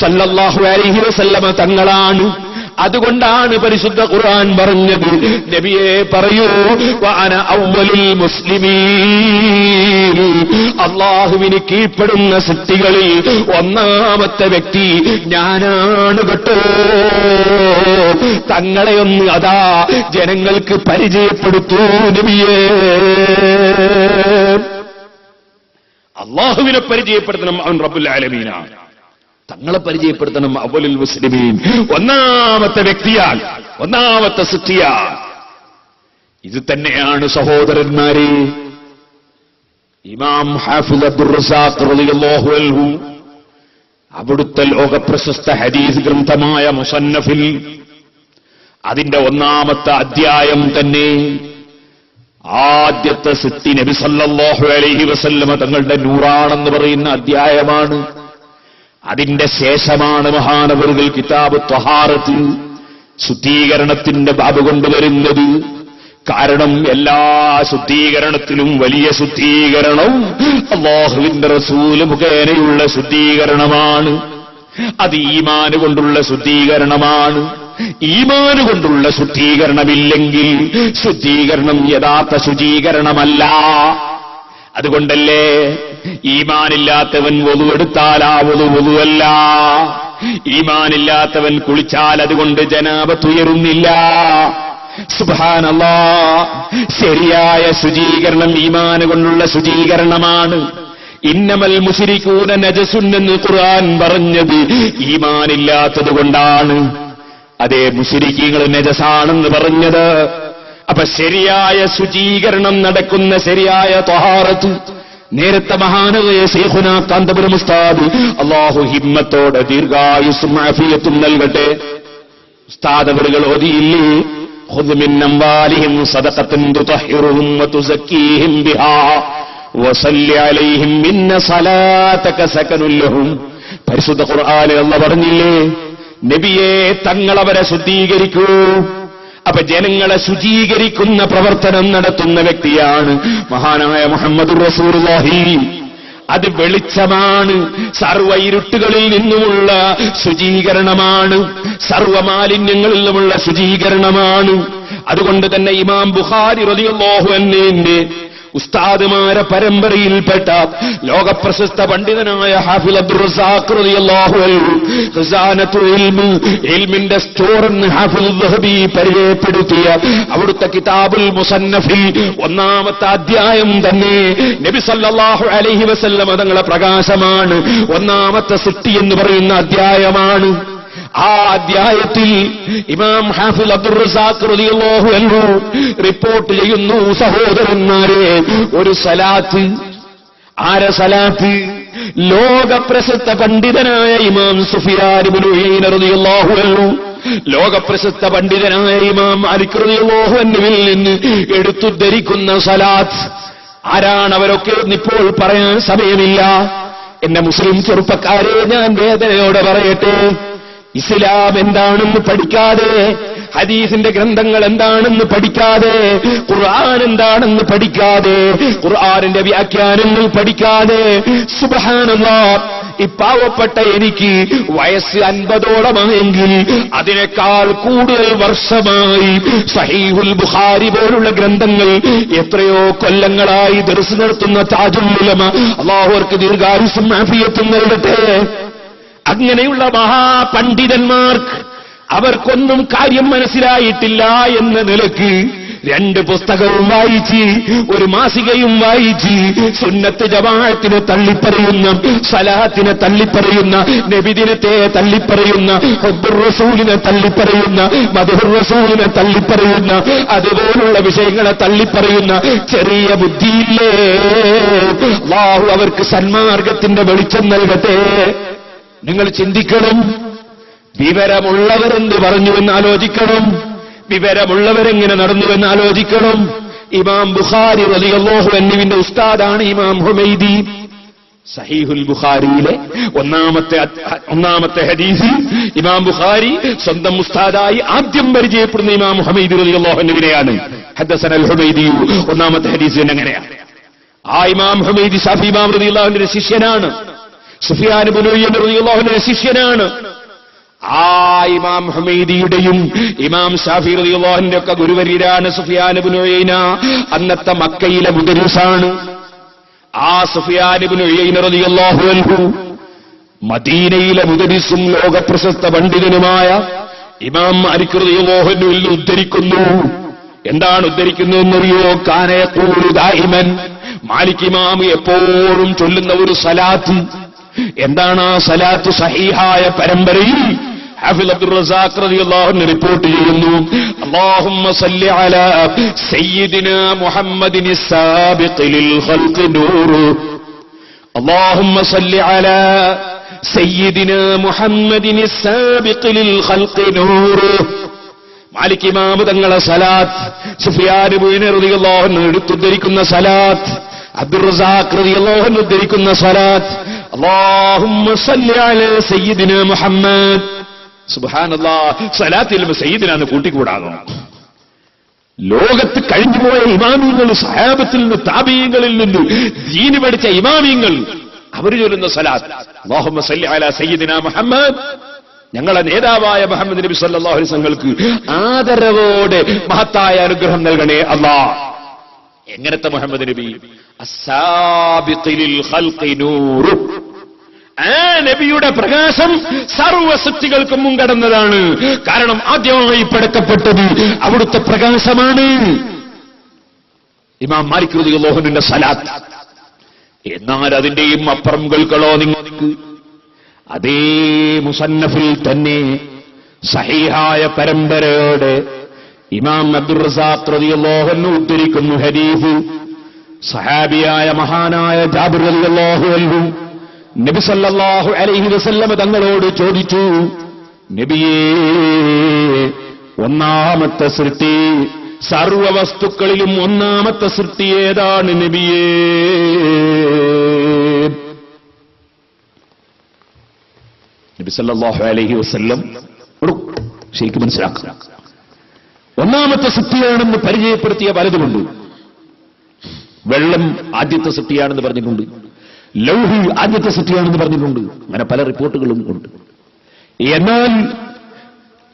സല്ലല്ലാഹു അലൈഹി വസല്ലമ തങ്ങളാണ്. അതുകൊണ്ടാണ് പരിശുദ്ധ ഖുർആൻ പറഞ്ഞത്, നബിയെ പറയൂ, വഅന അവ്വലുൽ മുസ്ലിമീൻ. അല്ലാഹുവിന് കീഴ്പ്പെടുന്ന സൃഷ്ടികളിൽ ഒന്നാമത്തെ വ്യക്തി ഞാനാണ് കേട്ടോ. തങ്ങളെ ഒന്ന് അതാ ജനങ്ങൾക്ക് പരിചയപ്പെടുത്തൂ നബിയേ. അല്ലാഹുവിനെ പരിചയപ്പെടുത്തണം, അവൻ റബ്ബുൽ ആലമീനാണ്. തങ്ങളെ പരിചയപ്പെടുത്തണം, അവ്വലുൽ മുസ്ലിമീൻ, ഒന്നാമത്തെ വ്യക്തിയാൽ, ഒന്നാമത്തെ സൃഷ്ടിയാൽ. ഇത് തന്നെയാണ് സഹോദരന്മാരെ ഇമാം ഹാഫിദ് അബ്ദുർ റസാഖ് റളിയല്ലാഹു അൻഹു അവിടുത്തെ ലോകപ്രശസ്ത ഹദീസ് ഗ്രന്ഥമായ മുസന്നഫിൽ അതിന്റെ ഒന്നാമത്തെ അധ്യായം തന്നെ ആദ്യത്തെ സൃഷ്ടി നബി സല്ലല്ലാഹു അലൈഹി വസല്ലമ തങ്ങളുടെ നൂറാണെന്ന് പറയുന്ന അധ്യായമാണ്. അതിന്റെ ശേഷമാണ് മഹാനവറുകൾ കിതാബ് ത്വഹാറത്ത്, ശുദ്ധീകരണത്തിന്റെ ബാബ് കൊണ്ടുവരുന്നത്. കാരണം എല്ലാ ശുദ്ധീകരണത്തിലും വലിയ ശുദ്ധീകരണം അല്ലാഹുവിന്റെ റസൂൽ മുഖേനയുള്ള ശുദ്ധീകരണമാണ്. അത് ഈമാൻ കൊണ്ടുള്ള ശുദ്ധീകരണമാണ്. ഈമാൻ കൊണ്ടുള്ള ശുദ്ധീകരണമില്ലെങ്കിൽ ശുദ്ധീകരണം യഥാർത്ഥ ശുചീകരണമല്ല. അതുകൊണ്ടല്ലേ ഈമാനില്ലാത്തവൻ വുളൂഎടുത്താൽ ആ വുളൂഅല്ല. ഈമാനില്ലാത്തവൻ കുളിച്ചാൽ അതുകൊണ്ട് ജനാബത്ത് ഉയരുന്നില്ല. സുബ്ഹാനല്ലാഹ്. ശരിയായ ശുചീകരണം ഈമാൻ കൊണ്ടുള്ള ശുചീകരണമാണ്. ഇന്നമൽ മുശ്രികൂന നജസുൻ എന്ന് ഖുർആൻ പറഞ്ഞത് ഈമാനില്ലാത്തത് കൊണ്ടാണ്. അതേ, മുശ്രിക്കീങ്ങൾ നജസാണെന്ന് പറഞ്ഞത്. അപ്പൊ ശരിയായ ശുചീകരണം നടക്കുന്ന ശരിയായ ത്വഹാറത്ത് നേരത്തെ മഹാനായ ശൈഖുനാ കാന്തപുരം ഉസ്താദ് അല്ലാഹു ഹിമ്മത്തോടെ ദീർഘായുസ്സും ആഫിയത്തും നൽകട്ടെ. ഉസ്താദ് അവരുകൾ ഓതിയില്ലേ, ഖുദ് മിൻ അംവാലിഹിം സദഖത്തൻ തുതഹിറുഹും വതുസക്കീഹിം ബിഹാ വസല്ലി അലൈഹിം ഇന്ന സലാതക സകനുൽ ലഹും. പരിശുദ്ധ ഖുർആനിൽ അല്ലാഹു പറഞ്ഞില്ലേ, നബിയെ തങ്ങളവരെ ശുദ്ധീകരിക്കൂ. അപ്പൊ ജനങ്ങളെ ശുചീകരിക്കുന്ന പ്രവർത്തനം നടത്തുന്ന വ്യക്തിയാണ് മഹാനായ മുഹമ്മദുർ റസൂലുള്ളാഹി. അത് വെളിച്ചമാണ്, സർവ്വ ഇരുട്ടുകളിൽ നിന്നുമുള്ള ശുചീകരണമാണ്, സർവ്വമാലിന്യങ്ങളിൽ നിന്നുമുള്ള ശുചീകരണമാണ്. അതുകൊണ്ട് തന്നെ ഇമാം ബുഖാരി റളിയല്ലാഹു അൻഹുവിന്റെ ഉസ്താദുമാരെ പരമ്പരയിൽപ്പെട്ട ലോകപ്രശസ്ത പണ്ഡിതനായ ഹാഫിൽ അബ്ദുർ റസാഖ് റളിയല്ലാഹു അൻഹു ഖസാനത്തുൽ ഇൽമ്, ഇൽമിന്റെ സ്റ്റോർ എന്ന് ഹാഫിൽ ദഹബി പരിചയപ്പെടുത്തിയ അവിടുത്തെ കിതാബുൽ മുസന്നഫിൽ ഒന്നാമത്തെ അധ്യായം തന്നെ നബി സല്ലല്ലാഹു അലൈഹി വസല്ലം തങ്ങളുടെ പ്രകാശമാണ്. ഒന്നാമത്തെ സൃഷ്ടി എന്ന് പറയുന്ന അധ്യായമാണ്. ആ അധ്യായത്തിൽ ഇമാം ഹാഫിൽ അബ്ദുർ റസാഖ് റളിയല്ലാഹു അൻഹു റിപ്പോർട്ട് ചെയ്യുന്നു, സഹോദരന്മാരെ, ഒരു സലാത്ത്. ആരെ സലാത്ത്? ലോകപ്രസിദ്ധ പണ്ഡിതനായ ഇമാം സുഫിയാൻ ഇബ്നു ഉയൈന റളിയല്ലാഹു അൻഹു, ലോകപ്രസിദ്ധ പണ്ഡിതനായ ഇമാം മാലിക് റളിയല്ലാഹു അൻഹുവിൽ നിന്ന് എടുത്തുദ്ധരിക്കുന്ന സലാത്ത്. ആരാണ് അവരൊക്കെ ഇപ്പോൾ പറയാൻ സമയമില്ല. എന്നെ മുസ്ലിം ചെറുപ്പക്കാരെ, ഞാൻ വേദനയോടെ പറയട്ടെ, ഇസ്ലാം എന്താണെന്ന് പഠിക്കാതെ, ഹദീസിന്റെ ഗ്രന്ഥങ്ങൾ എന്താണെന്ന് പഠിക്കാതെ, ഖുർആൻ എന്താണെന്ന് പഠിക്കാതെ, ഖുർആനിന്റെ വ്യാഖ്യാനങ്ങൾ പഠിക്കാതെ, സുബ്ഹാനല്ലാഹ്, ഈ പാവപ്പെട്ട എനിക്ക് വയസ്സ് 50ഓളമായെങ്കിൽ അതിനേക്കാൾ കൂടുതൽ വർഷമായി സഹീഹുൽ ബുഖാരി പോലുള്ള ഗ്രന്ഥങ്ങൾ എത്രയോ കൊല്ലങ്ങളായി ദർസ് നടത്തുന്ന താജുൽ ഉലമ, അല്ലാഹു അവർക്ക് ദീർഘായുസ്സും ആഫിയത്തും നൽകട്ടെ. അങ്ങനെയുള്ള മഹാപണ്ഡിതന്മാർക്ക് അവർക്കൊന്നും കാര്യം മനസ്സിലായിട്ടില്ല എന്ന നിലയ്ക്ക് 2 പുസ്തകവും വായിച്ച്, ഒരു മാസികയും വായിച്ച്, സുന്നത്ത് ജമാഅത്തിനെ തള്ളിപ്പറയുന്ന, സലാത്തിനെ തള്ളിപ്പറയുന്ന, നബിദിനത്തെ തള്ളിപ്പറയുന്ന, ഹുബ്ബുർ റസൂലിനെ തള്ളിപ്പറയുന്ന, മദ്ഹുർ റസൂലിനെ തള്ളിപ്പറയുന്ന, അതുപോലുള്ള വിഷയങ്ങളെ തള്ളിപ്പറയുന്ന ചെറിയ ബുദ്ധിയില്ലേ, അല്ലാഹു അവർക്ക് സന്മാർഗത്തിന്റെ വെളിച്ചം നൽകട്ടെ. നിങ്ങൾ ചിന്തിക്കണം, വിവരമുള്ളവരെന്ത് പറഞ്ഞുവെന്ന് ആലോചിക്കണം, വിവരമുള്ളവരെങ്ങനെ നടന്നുവെന്ന് ആലോചിക്കണം. ഇമാം ബുഖാരി റളിയല്ലാഹു അൻഹുവിന്റെ ഉസ്താദാണ് ഇമാം ഹുമൈദി. സഹീഹുൽ ബുഖാരിയിലെ ഒന്നാമത്തെ ഹദീസിൽ ഇമാം ബുഖാരി സ്വന്തം ഉസ്താദായി ആദ്യം പരിചയപ്പെടുന്ന ഇമാം ഹുമൈദി റളിയല്ലാഹു അൻഹുവിനെയാണ്. ഹദ്ദസനൽ ഹുമൈദി ഒന്നാമത്തെ ഹദീസിൽ എങ്ങനെയാണ്? ആ ഇമാം ഹുമൈദി ശാഫി ഇമാം റളിയല്ലാഹു അൻഹുവിന്റെ ശിഷ്യനാണ്. സുഫിയാൻ ഇബ്നു ഉയൈന റളിയല്ലാഹു അൻഹുവിന്റെ ശിഷ്യനാണ്. ആ ഇമാം ഹുമൈദിയുടെയും ഇമാം ശാഫി റളിയല്ലാഹു അൻഹുവിന്റെ ഒക്കെ ഗുരുവര്യരാണ് സുഫിയാൻ ഇബ്നു ഉയൈന. അന്നത്തെ മക്കയിലെ മുദരിസാണ്. ആ സുഫിയാൻ ഇബ്നു ഉയൈന റളിയല്ലാഹു അൻഹു മദീനയിലെ മുദരിസും ലോകപ്രശസ്ത പണ്ഡിതനുമായ ഇമാം മാലിക് റളിയല്ലാഹു അൻഹുവിൽ ഉദ്ധരിക്കുന്നു. എന്താണ് ഉദ്ധരിക്കുന്നതെന്നറിയോ? കാന യഖൂലു ദായിമൻ, മാലിക് ഇമാം എപ്പോഴും ചൊല്ലുന്ന ഒരു സലാത്ത്. എന്താണ് ആ സലാത്ത്? സഹീഹായ പരമ്പരയിൽ ഹാഫിൽ അബ്ദുർ റസാഖ് റളിയല്ലാഹു അൻഹു റിപ്പോർട്ട് ചെയ്യുന്നു, അല്ലാഹുമ്മ സല്ലി അലാ സയ്യിദിനാ മുഹമ്മദിനി സാബിഖി ലിൽ ഖൽഖി നൂറു, അല്ലാഹുമ്മ സല്ലി അലാ സയ്യിദിനാ മുഹമ്മദിനി സാബിഖി ലിൽ ഖൽഖി നൂറു. മാലിക് ഇമാം തങ്ങളെ സലാത്ത്, സുഫിയാൻ ഇബ്നു ഉയൈന റളിയല്ലാഹു അൻഹു എടുത്തുദ്ധരിക്കുന്ന സലാത്ത്, അബ്ദുർ റസാഖ് റളിയല്ലാഹു അൻഹു ഉദ്ധരിക്കുന്ന സലാത്ത്, അല്ലാഹുമ്മ സല്ലി അലാ സയ്യിദിനാ മുഹമ്മദ്. സുബ്ഹാനല്ലാഹ്, സലാത്തിൽ സയ്യിദിനാന്ന് കൂട്ടിക്കൂടാകണം. ലോകത്ത് കഴിഞ്ഞുപോയ ഇമാമിങ്ങൾ, സഹാബത്തിൽ നിന്ന്, താബീങ്ങളിൽ നിന്ന് ദീന് പഠിച്ച ഇമാമിങ്ങൾ അവർ ചൊല്ലുന്ന സലാത്ത് അല്ലാഹുമ്മ സല്ലി അലാ സയ്യിദിനാ മുഹമ്മദ്, ഞങ്ങളെ നേതാവായ മുഹമ്മദ് നബി സല്ലല്ലാഹു അലൈഹി വസല്ലമക്ക് ആദരവോടെ മഹത്തായ അനുഗ്രഹം നൽകണേ അല്ലാഹ്. എങ്ങനത്തെ മുഹമ്മദ് നബി? അസ്സാബിഖിലിൽ ഖൽഖി നൂറു, ആ നബിയുടെ പ്രകാശം സർവ്വ സൃഷ്ടികൾക്കും മുൻകടന്നതാണ്. കാരണം ആദ്യമായി പടക്കപ്പെട്ടത് അവിടുത്തെ പ്രകാശമാണ്. ഇമാം മാലിക് റളിയല്ലാഹു അൻഹുവിന്റെ സലാത്ത്. എന്നാൽ അതിന്റെയും അപ്പുറം കേൾക്കണോ നിങ്ങൾക്ക്? അതേ മുസന്നഫിൽ തന്നെ സഹീഹായ പരമ്പരയോടെ ഇമാം അബ്ദുർ റസാഖ് റളിയല്ലാഹു അൻഹു ഉദ്ധരിക്കുന്നു ഹദീസ്. സഹാബിയായ മഹാനായ ജാബിർ റളിയല്ലാഹു അൻഹു നബി സല്ലല്ലാഹു അലൈഹി വസല്ലം തങ്ങളോട് ചോദിച്ചു, നബിയേ, ഒന്നാമത്തെ സൃഷ്ടി, സർവ വസ്തുക്കളിലും ഒന്നാമത്തെ സൃഷ്ടി ഏതാണ് നബിയേ? നബി സല്ലല്ലാഹു അലൈഹി വസല്ലം ശരിക്കും മനസ്സിലാക്കുക, ഒന്നാമത്തെ സൃഷ്ടിയാണെന്ന് പരിചയപ്പെടുത്തിയ പലതുമുണ്ട്. വെള്ളം ആദ്യത്തെ സൃഷ്ടിയാണെന്ന് പറഞ്ഞിട്ടുണ്ട്, ലൗഹി ആദ്യത്തെ സൃഷ്ടിയാണെന്ന് പറഞ്ഞിട്ടുണ്ട്. അങ്ങനെ പല റിപ്പോർട്ടുകളും ഉണ്ട്. എന്നാൽ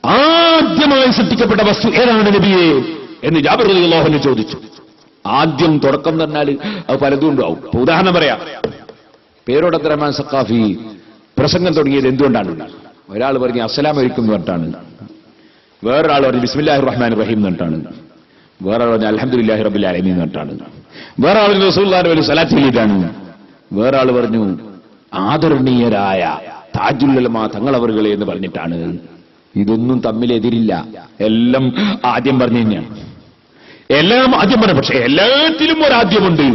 ആദ്യമായി സൃഷ്ടിക്കപ്പെട്ട വസ്തു ഏതാണ് നബിയെ എന്ന് ജാബിർ റളിയല്ലാഹു അൻഹു ചോദിച്ചു. ആദ്യം തുടക്കം എന്ന് പറഞ്ഞാൽ അത് പലതും ഉണ്ടാവും. ഉദാഹരണം പറയാം. പേരോട് അബ്ദുറഹ്മാൻ സഖാഫി പ്രസംഗം തുടങ്ങിയത് എന്തുകൊണ്ടാണ്? ഒരാൾ പറഞ്ഞു അസ്സലാമു അലൈക്കും എന്ന് പറഞ്ഞിട്ടാണ്, വേറൊരാൾ പറഞ്ഞു ബിസ്മില്ലാഹിർ റഹ്മാനിർ റഹീം എന്ന് പറഞ്ഞിട്ടാണ്, വേറൊരാൾ പറഞ്ഞു അൽഹംദുലില്ലാഹി റബ്ബിൽ ആലമീൻ എന്ന് പറഞ്ഞിട്ടാണ്, വേറൊരാൾ റസൂലുള്ളാഹിന്റെ പേരിൽ സ്വലാത്ത് ചൊല്ലിയിട്ടാണ്, വേറൊരാൾ പറഞ്ഞു ആദരണീയരായ താജുൽ ഉലമാ തങ്ങളവറുകളെ എന്ന് പറഞ്ഞിട്ടാണ്. ഇതൊന്നും തമ്മിലെതിരില്ല. എല്ലാം ആദ്യം പറഞ്ഞു കഴിഞ്ഞാൽ എല്ലാം ആദ്യം പറഞ്ഞു. പക്ഷേ എല്ലാത്തിലും ഒരാദ്യമുണ്ട്.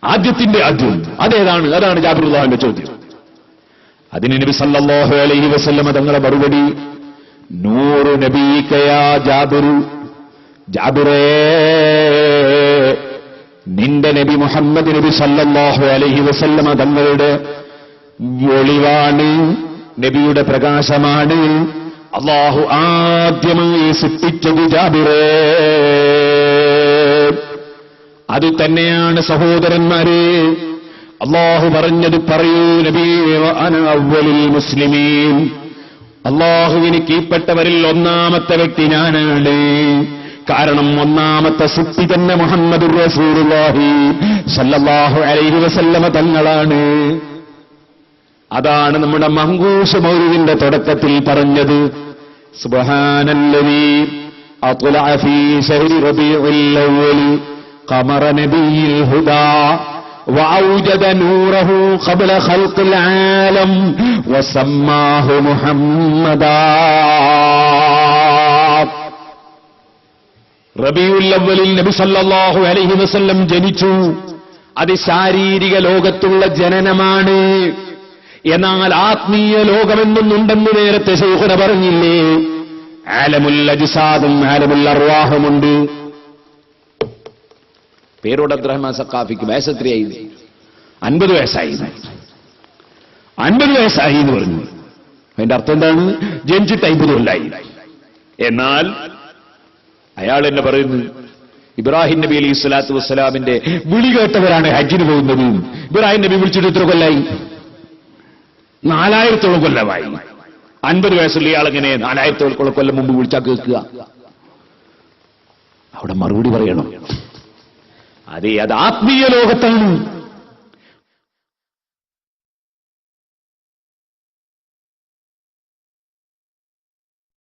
ആദ്യത്തിന്റെ ആദ്യം അതേതാണ്? അതാണ് ജാബിറുല്ലാഹിന്റെ ചോദ്യം. അതിന് നബി സല്ലല്ലാഹു അലൈഹി വസല്ലം തങ്ങളെ മറുപടി, നൂറു നബീക യാ ജാബിറു, ജാബിറേ, നിന്റെ നബി മുഹമ്മദ് നബി സല്ലല്ലാഹു അലൈഹി വസല്ലം തങ്ങളുടെ ഒളിവാണ്, നബിയുടെ പ്രകാശമാണ്. അല്ലാഹു ആദ്യമായി സൃഷ്ടിച്ചത് ജാബിറേ. അത് തന്നെയാണ് സഹോദരന്മാരെ അല്ലാഹു പറഞ്ഞത്. പറയൂ നബിയേ, വഅന അവ്വലുൽ മുസ്ലിമീൻ, അല്ലാഹുവിന് കീഴ്പ്പെട്ടവരിൽ ഒന്നാമത്തെ വ്യക്തി ഞാനാണ്. കാരണം ഒന്നാമത്തെ സൃഷ്ടി തന്നെ മുഹമ്മദുർ റസൂലുള്ളാഹി സല്ലല്ലാഹു അലൈഹി വസല്ലമ തങ്ങളാണ്. അതാണ് നമ്മുടെ മങ്കൂസ് മൗലിദിന്റെ തുടക്കത്തിൽ പറഞ്ഞത്. സുബ്ഹാനല്ലദീ അത്ലഅ ഫീ ശഹ്രി റബീഉൽ അവ്വൽ ഖമറ നബിയിൽ ഹുദാ വഔജദ നൂറഹു ഖബ്ല ഖൽഖിൽ ആലം വസമ്മാഹു മുഹമ്മദാ. റബീഉൽ അവ്വലിൽ നബി സല്ലല്ലാഹു അലൈഹി വസല്ലം ജനിച്ചു. അത് ശാരീരിക ലോകത്തുള്ള ജനനമാണ്. എന്നാൽ ആത്മീയ ലോകമെന്നൊന്നുണ്ടെന്ന് നേരത്തെ ശൈഖുന പറഞ്ഞില്ലേ? ആലമുൽ അജ്സാദും ആലമുൽ അർവാഹുമുണ്ട്. പേരോട് അബ്ദുറഹ്മാൻ സഖാഫിക്ക് വയസ്സ് എത്രയായി? 50 വയസ്സായി. 50 വയസ്സായി എന്ന് പറഞ്ഞു. അതിന്റെ അർത്ഥം എന്താണ്? ജനിച്ചിട്ട് 50 കൊല്ലായി. എന്നാൽ അയാൾ എന്നെ പറയുന്നു, ഇബ്രാഹിം നബി അലൈഹി സ്വലാത്തു വസ്സലാമിന്റെ വിളി കേട്ടവരാണ് ഹജ്ജിന് പോകുന്നത്. ഇബ്രാഹിം നബി വിളിച്ചിട്ട് എത്ര കൊല്ലായി? 4000 കൊല്ലമായി. 50 വയസ്സുള്ള ഇയാളെങ്ങനെ 4000 കൊല്ലം മുമ്പ് വിളിച്ചാൽ കേൾക്കുക? അവിടെ മറുപടി പറയണം. അതെ, അത് ആത്മീയ ലോകത്താണ്.